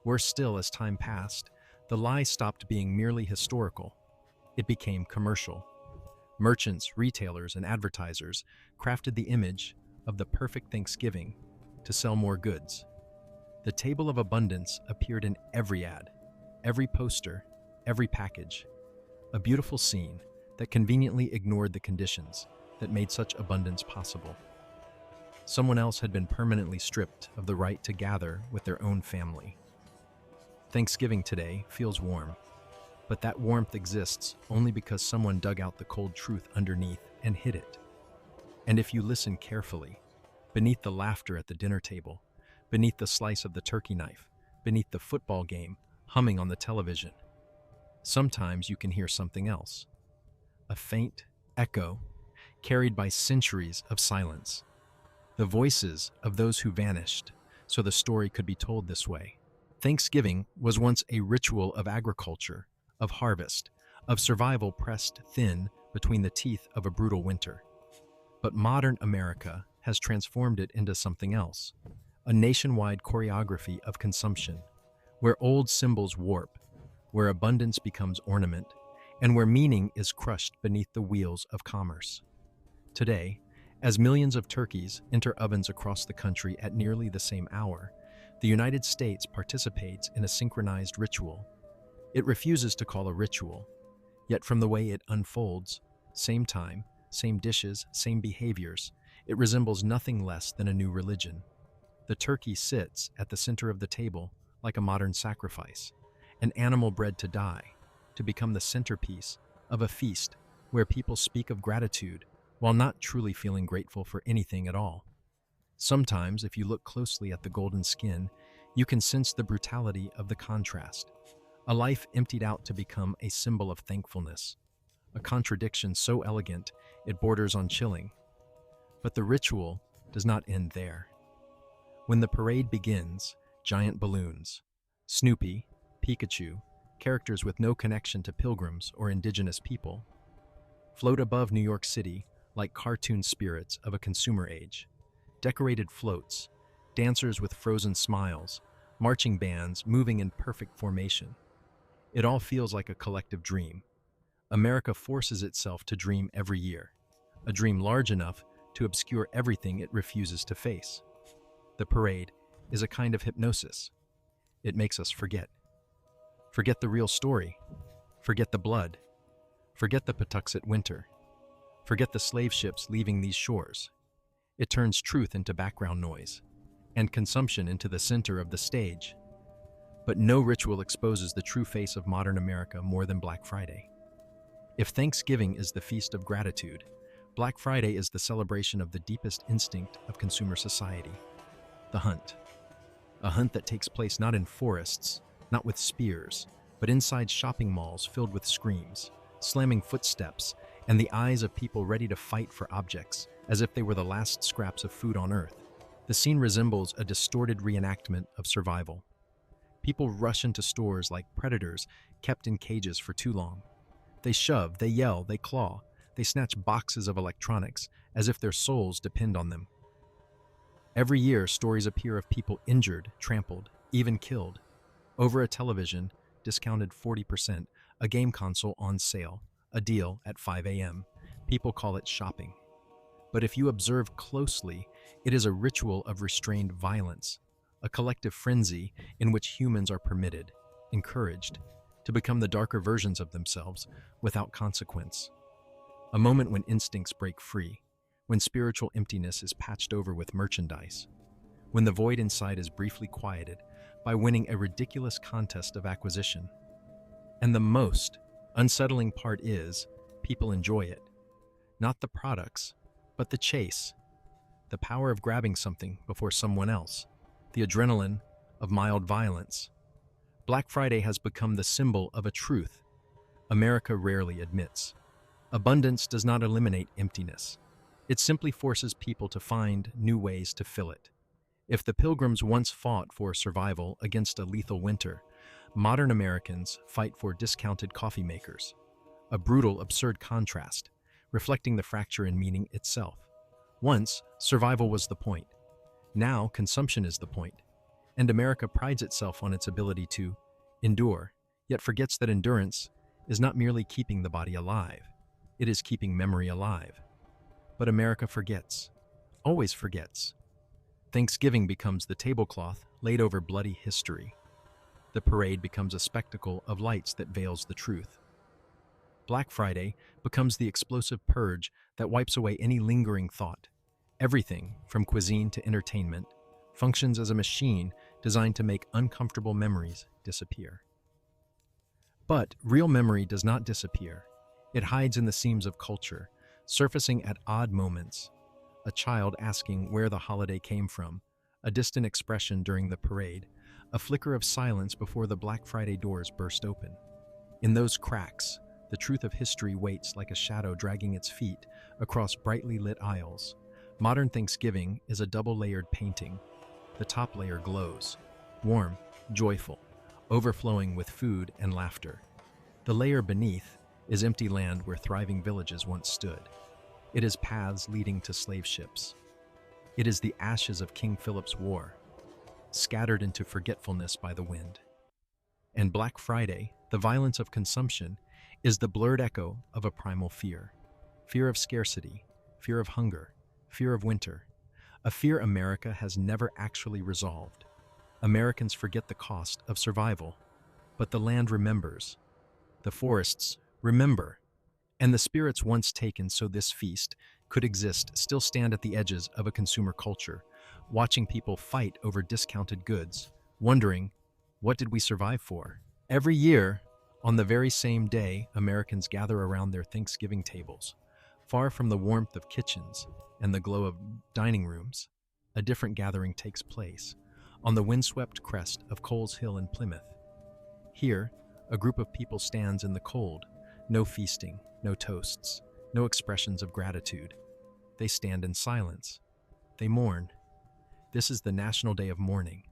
Worse still, as time passed, the lie stopped being merely historical. It became commercial. Merchants, retailers, and advertisers crafted the image of the perfect Thanksgiving to sell more goods. The table of abundance appeared in every ad, every poster, every package. A beautiful scene that conveniently ignored the conditions that made such abundance possible. Someone else had been permanently stripped of the right to gather with their own family. Thanksgiving today feels warm, but that warmth exists only because someone dug out the cold truth underneath and hid it. And if you listen carefully, beneath the laughter at the dinner table, beneath the slice of the turkey knife, beneath the football game humming on the television, sometimes you can hear something else. A faint echo carried by centuries of silence. The voices of those who vanished, so the story could be told this way. Thanksgiving was once a ritual of agriculture, of harvest, of survival pressed thin between the teeth of a brutal winter. But modern America has transformed it into something else, a nationwide choreography of consumption, where old symbols warp, where abundance becomes ornament, and where meaning is crushed beneath the wheels of commerce. Today, as millions of turkeys enter ovens across the country at nearly the same hour, the United States participates in a synchronized ritual. It refuses to call a ritual, yet from the way it unfolds, same time, same dishes, same behaviors, it resembles nothing less than a new religion. The turkey sits at the center of the table like a modern sacrifice, an animal bred to die, to become the centerpiece of a feast where people speak of gratitude while not truly feeling grateful for anything at all. Sometimes, if you look closely at the golden skin, you can sense the brutality of the contrast. A life emptied out to become a symbol of thankfulness. A contradiction so elegant it borders on chilling. But the ritual does not end there. When the parade begins, giant balloons, Snoopy, Pikachu, characters with no connection to Pilgrims or indigenous people, float above New York City like cartoon spirits of a consumer age. Decorated floats, dancers with frozen smiles, marching bands moving in perfect formation. It all feels like a collective dream. America forces itself to dream every year, a dream large enough to obscure everything it refuses to face. The parade is a kind of hypnosis. It makes us forget. Forget the real story. Forget the blood. Forget the Patuxent winter. Forget the slave ships leaving these shores. It turns truth into background noise, and consumption into the center of the stage. But no ritual exposes the true face of modern America more than Black Friday. If Thanksgiving is the feast of gratitude, Black Friday is the celebration of the deepest instinct of consumer society, the hunt. A hunt that takes place not in forests, not with spears, but inside shopping malls filled with screams, slamming footsteps, and the eyes of people ready to fight for objects, as if they were the last scraps of food on Earth. The scene resembles a distorted reenactment of survival. People rush into stores like predators kept in cages for too long. They shove, they yell, they claw, they snatch boxes of electronics as if their souls depend on them. Every year, stories appear of people injured, trampled, even killed. Over a television, discounted 40%, a game console on sale, a deal at 5 a.m. People call it shopping. But if you observe closely, it is a ritual of restrained violence, a collective frenzy in which humans are permitted, encouraged, to become the darker versions of themselves without consequence. A moment when instincts break free, when spiritual emptiness is patched over with merchandise, when the void inside is briefly quieted by winning a ridiculous contest of acquisition. And the most unsettling part is, people enjoy it. Not the products, but the chase. The power of grabbing something before someone else. The adrenaline of mild violence. Black Friday has become the symbol of a truth America rarely admits. Abundance does not eliminate emptiness. It simply forces people to find new ways to fill it. If the Pilgrims once fought for survival against a lethal winter, modern Americans fight for discounted coffee makers. A brutal, absurd contrast, reflecting the fracture in meaning itself. Once, survival was the point. Now, consumption is the point. And America prides itself on its ability to endure, yet forgets that endurance is not merely keeping the body alive, it is keeping memory alive. But America forgets, always forgets. Thanksgiving becomes the tablecloth laid over bloody history. The parade becomes a spectacle of lights that veils the truth. Black Friday becomes the explosive purge that wipes away any lingering thought. Everything, from cuisine to entertainment, functions as a machine designed to make uncomfortable memories disappear. But real memory does not disappear. It hides in the seams of culture, surfacing at odd moments. A child asking where the holiday came from, a distant expression during the parade, a flicker of silence before the Black Friday doors burst open. In those cracks, the truth of history waits like a shadow dragging its feet across brightly lit aisles. Modern Thanksgiving is a double-layered painting. The top layer glows, warm, joyful, overflowing with food and laughter. The layer beneath is empty land where thriving villages once stood. It is paths leading to slave ships. It is the ashes of King Philip's War, scattered into forgetfulness by the wind. And Black Friday, the violence of consumption, is the blurred echo of a primal fear. Fear of scarcity, fear of hunger, fear of winter. A fear America has never actually resolved. Americans forget the cost of survival, but the land remembers. The forests remember. And the spirits once taken so this feast could exist still stand at the edges of a consumer culture, watching people fight over discounted goods, wondering, what did we survive for? Every year, on the very same day, Americans gather around their Thanksgiving tables. Far from the warmth of kitchens and the glow of dining rooms, a different gathering takes place, on the windswept crest of Coles Hill in Plymouth. Here, a group of people stands in the cold, no feasting, no toasts, no expressions of gratitude. They stand in silence. They mourn. This is the National Day of Mourning,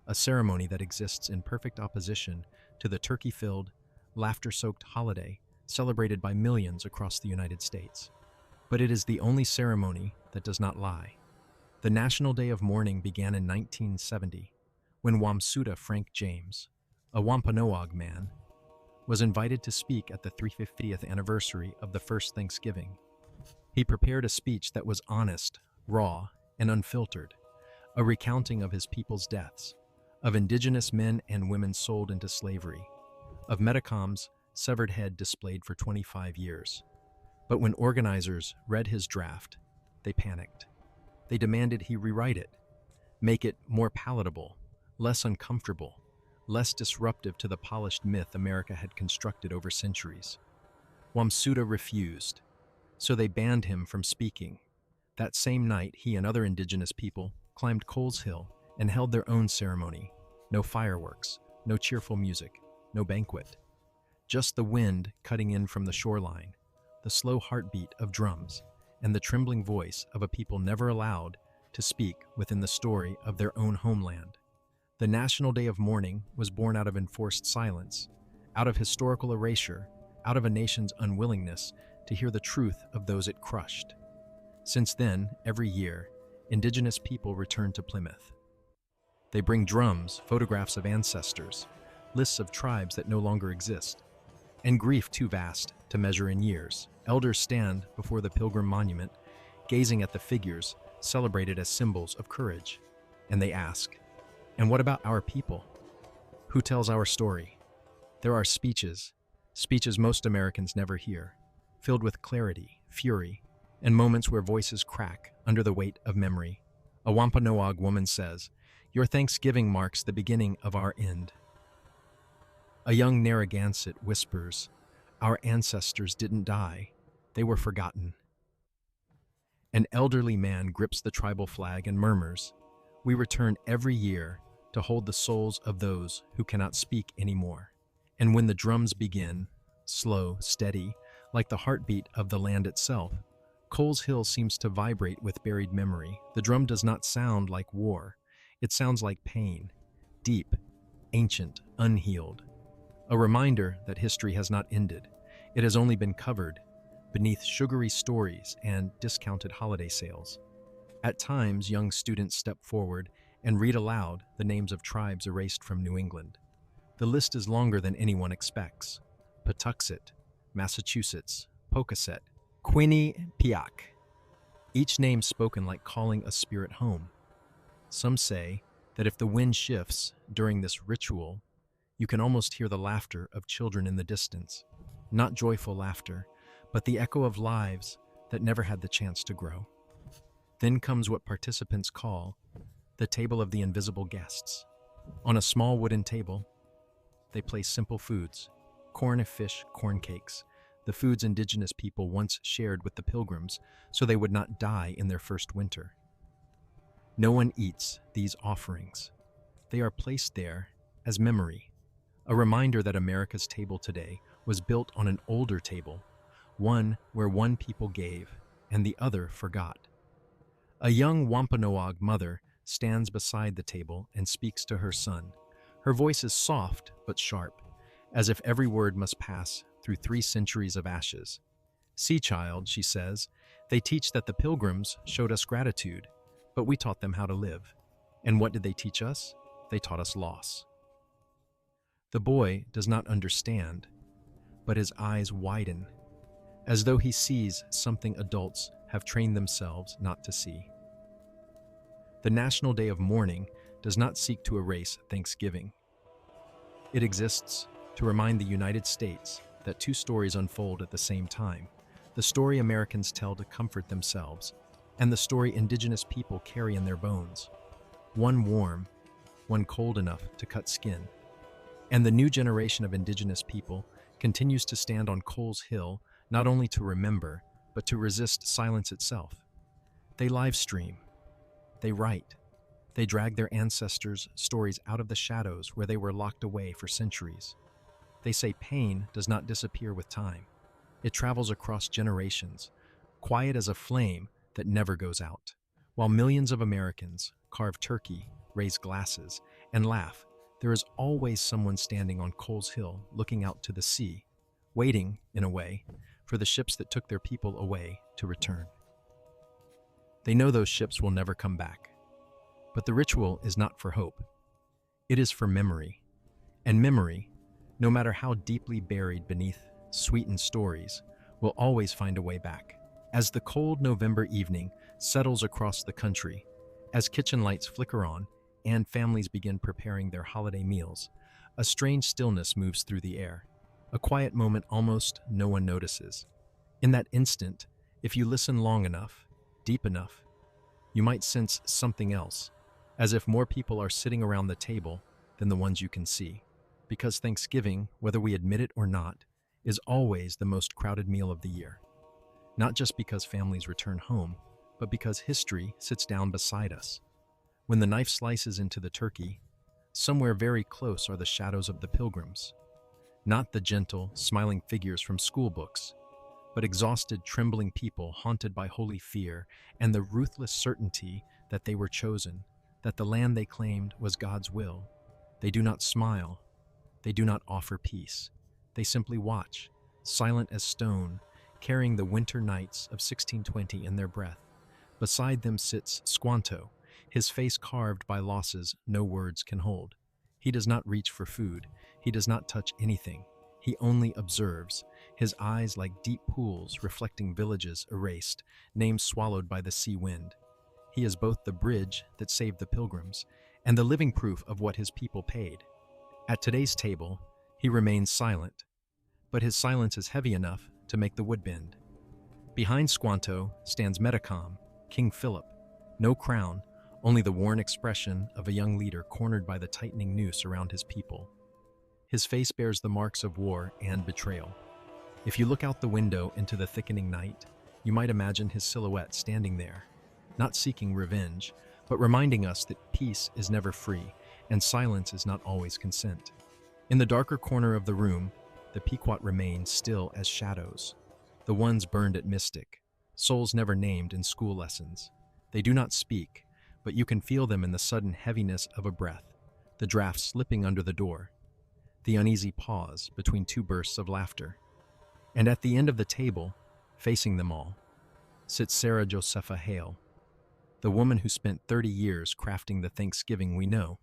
a ceremony that exists in perfect opposition to the turkey-filled, laughter-soaked holiday celebrated by millions across the United States. But it is the only ceremony that does not lie. The National Day of Mourning began in 1970, when Wamsuta Frank James, a Wampanoag man, was invited to speak at the 350th anniversary of the first Thanksgiving. He prepared a speech that was honest, raw, and unfiltered, a recounting of his people's deaths, of indigenous men and women sold into slavery, of Metacom's severed head displayed for 25 years. But when organizers read his draft, they panicked. They demanded he rewrite it, make it more palatable, less uncomfortable, less disruptive to the polished myth America had constructed over centuries. Wamsuta refused, so they banned him from speaking. That same night, he and other indigenous people climbed Coles Hill and held their own ceremony. No fireworks, no cheerful music, no banquet. Just the wind cutting in from the shoreline, the slow heartbeat of drums, and the trembling voice of a people never allowed to speak within the story of their own homeland. The National Day of Mourning was born out of enforced silence, out of historical erasure, out of a nation's unwillingness to hear the truth of those it crushed. Since then, every year, indigenous people return to Plymouth. They bring drums, photographs of ancestors, lists of tribes that no longer exist, and grief too vast to measure in years. Elders stand before the Pilgrim Monument, gazing at the figures celebrated as symbols of courage, and they ask, and what about our people? Who tells our story? There are speeches most Americans never hear, filled with clarity, fury, and moments where voices crack under the weight of memory. A Wampanoag woman says, "Your Thanksgiving marks the beginning of our end." A young Narragansett whispers, "Our ancestors didn't die, they were forgotten." An elderly man grips the tribal flag and murmurs, "We return every year to hold the souls of those who cannot speak anymore." And when the drums begin, slow, steady, like the heartbeat of the land itself, Coles Hill seems to vibrate with buried memory. The drum does not sound like war. It sounds like pain, deep, ancient, unhealed. A reminder that history has not ended. It has only been covered beneath sugary stories and discounted holiday sales. At times, young students step forward and read aloud the names of tribes erased from New England. The list is longer than anyone expects. Patuxet, Massachusetts, Pocasset, Quinnipiac, each name spoken like calling a spirit home. Some say that if the wind shifts during this ritual, you can almost hear the laughter of children in the distance. Not joyful laughter, but the echo of lives that never had the chance to grow. Then comes what participants call the table of the invisible guests. On a small wooden table, they place simple foods: corn, fish, corn cakes, the foods indigenous people once shared with the Pilgrims so they would not die in their first winter. No one eats these offerings. They are placed there as memory, a reminder that America's table today was built on an older table, one where one people gave and the other forgot. A young Wampanoag mother stands beside the table and speaks to her son. Her voice is soft but sharp, as if every word must pass through 3 centuries of ashes. "See, child," she says, "they teach that the Pilgrims showed us gratitude, but we taught them how to live. And what did they teach us? They taught us loss." The boy does not understand, but his eyes widen, as though he sees something adults have trained themselves not to see. The National Day of Mourning does not seek to erase Thanksgiving. It exists to remind the United States that 2 stories unfold at the same time: the story Americans tell to comfort themselves, and the story indigenous people carry in their bones. One warm, one cold enough to cut skin. And the new generation of indigenous people continues to stand on Coles Hill not only to remember, but to resist silence itself. They live stream. They write. They drag their ancestors' stories out of the shadows where they were locked away for centuries. They say pain does not disappear with time. It travels across generations, quiet as a flame that never goes out. While millions of Americans carve turkey, raise glasses, and laugh, there is always someone standing on Coles Hill looking out to the sea, waiting, in a way, for the ships that took their people away to return. They know those ships will never come back. But the ritual is not for hope. It is for memory. And memory, no matter how deeply buried beneath sweetened stories, will always find a way back. As the cold November evening settles across the country, as kitchen lights flicker on and families begin preparing their holiday meals, a strange stillness moves through the air, a quiet moment almost no one notices. In that instant, if you listen long enough, deep enough, you might sense something else, as if more people are sitting around the table than the ones you can see. Because Thanksgiving, whether we admit it or not, is always the most crowded meal of the year. Not just because families return home, but because history sits down beside us. When the knife slices into the turkey, somewhere very close are the shadows of the Pilgrims. Not the gentle, smiling figures from school books, but exhausted, trembling people haunted by holy fear and the ruthless certainty that they were chosen, that the land they claimed was God's will. They do not smile. They do not offer peace. They simply watch, silent as stone, carrying the winter nights of 1620 in their breath. Beside them sits Squanto, his face carved by losses no words can hold. He does not reach for food. He does not touch anything. He only observes, his eyes like deep pools reflecting villages erased, names swallowed by the sea wind. He is both the bridge that saved the Pilgrims and the living proof of what his people paid. At today's table, he remains silent, but his silence is heavy enough to make the wood bend. Behind Squanto stands Metacom, King Philip. No crown, only the worn expression of a young leader cornered by the tightening noose around his people. His face bears the marks of war and betrayal. If you look out the window into the thickening night, you might imagine his silhouette standing there, not seeking revenge, but reminding us that peace is never free and silence is not always consent. In the darker corner of the room, the Pequot remain still as shadows, the ones burned at Mystic, souls never named in school lessons. They do not speak, but you can feel them in the sudden heaviness of a breath, the draft slipping under the door, the uneasy pause between 2 bursts of laughter. And at the end of the table, facing them all, sits Sarah Josepha Hale, the woman who spent 30 years crafting the Thanksgiving we know.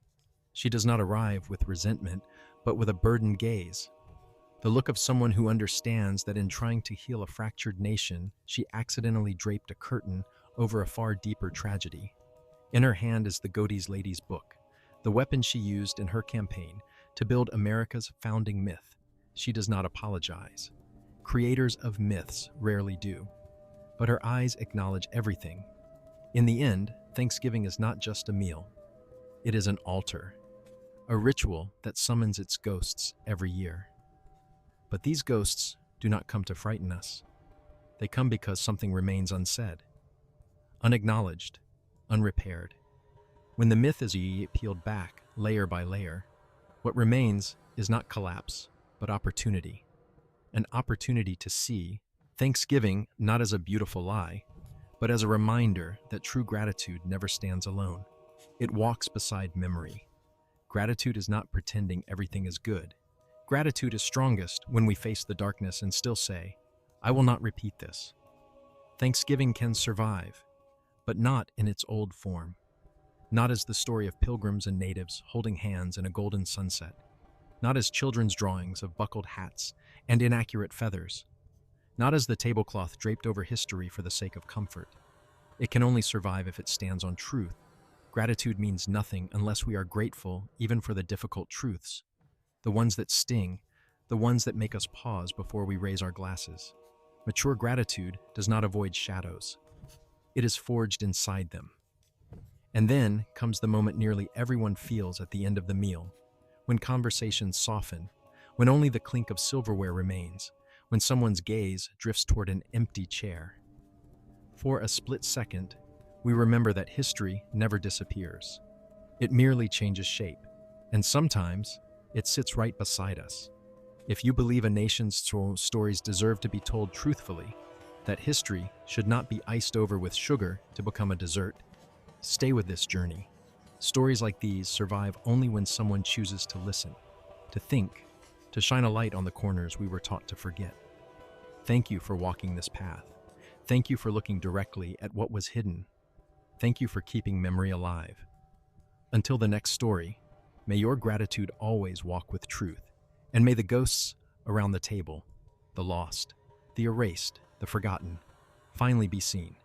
She does not arrive with resentment, but with a burdened gaze. The look of someone who understands that in trying to heal a fractured nation, she accidentally draped a curtain over a far deeper tragedy. In her hand is the Godey's Lady's book, the weapon she used in her campaign to build America's founding myth. She does not apologize. Creators of myths rarely do. But her eyes acknowledge everything. In the end, Thanksgiving is not just a meal. It is an altar, a ritual that summons its ghosts every year. But these ghosts do not come to frighten us. They come because something remains unsaid, unacknowledged, unrepaired. When the myth is peeled back, layer by layer, what remains is not collapse, but opportunity. An opportunity to see Thanksgiving not as a beautiful lie, but as a reminder that true gratitude never stands alone. It walks beside memory. Gratitude is not pretending everything is good. Gratitude is strongest when we face the darkness and still say, I will not repeat this. Thanksgiving can survive, but not in its old form. Not as the story of pilgrims and natives holding hands in a golden sunset. Not as children's drawings of buckled hats and inaccurate feathers. Not as the tablecloth draped over history for the sake of comfort. It can only survive if it stands on truth. Gratitude means nothing unless we are grateful even for the difficult truths. The ones that sting, the ones that make us pause before we raise our glasses. Mature gratitude does not avoid shadows. It is forged inside them. And then comes the moment nearly everyone feels at the end of the meal, when conversations soften, when only the clink of silverware remains, when someone's gaze drifts toward an empty chair. For a split second, we remember that history never disappears. It merely changes shape, and sometimes it sits right beside us. If you believe a nation's stories deserve to be told truthfully, that history should not be iced over with sugar to become a dessert, stay with this journey. Stories like these survive only when someone chooses to listen, to think, to shine a light on the corners we were taught to forget. Thank you for walking this path. Thank you for looking directly at what was hidden. Thank you for keeping memory alive. Until the next story, may your gratitude always walk with truth, and may the ghosts around the table, the lost, the erased, the forgotten, finally be seen.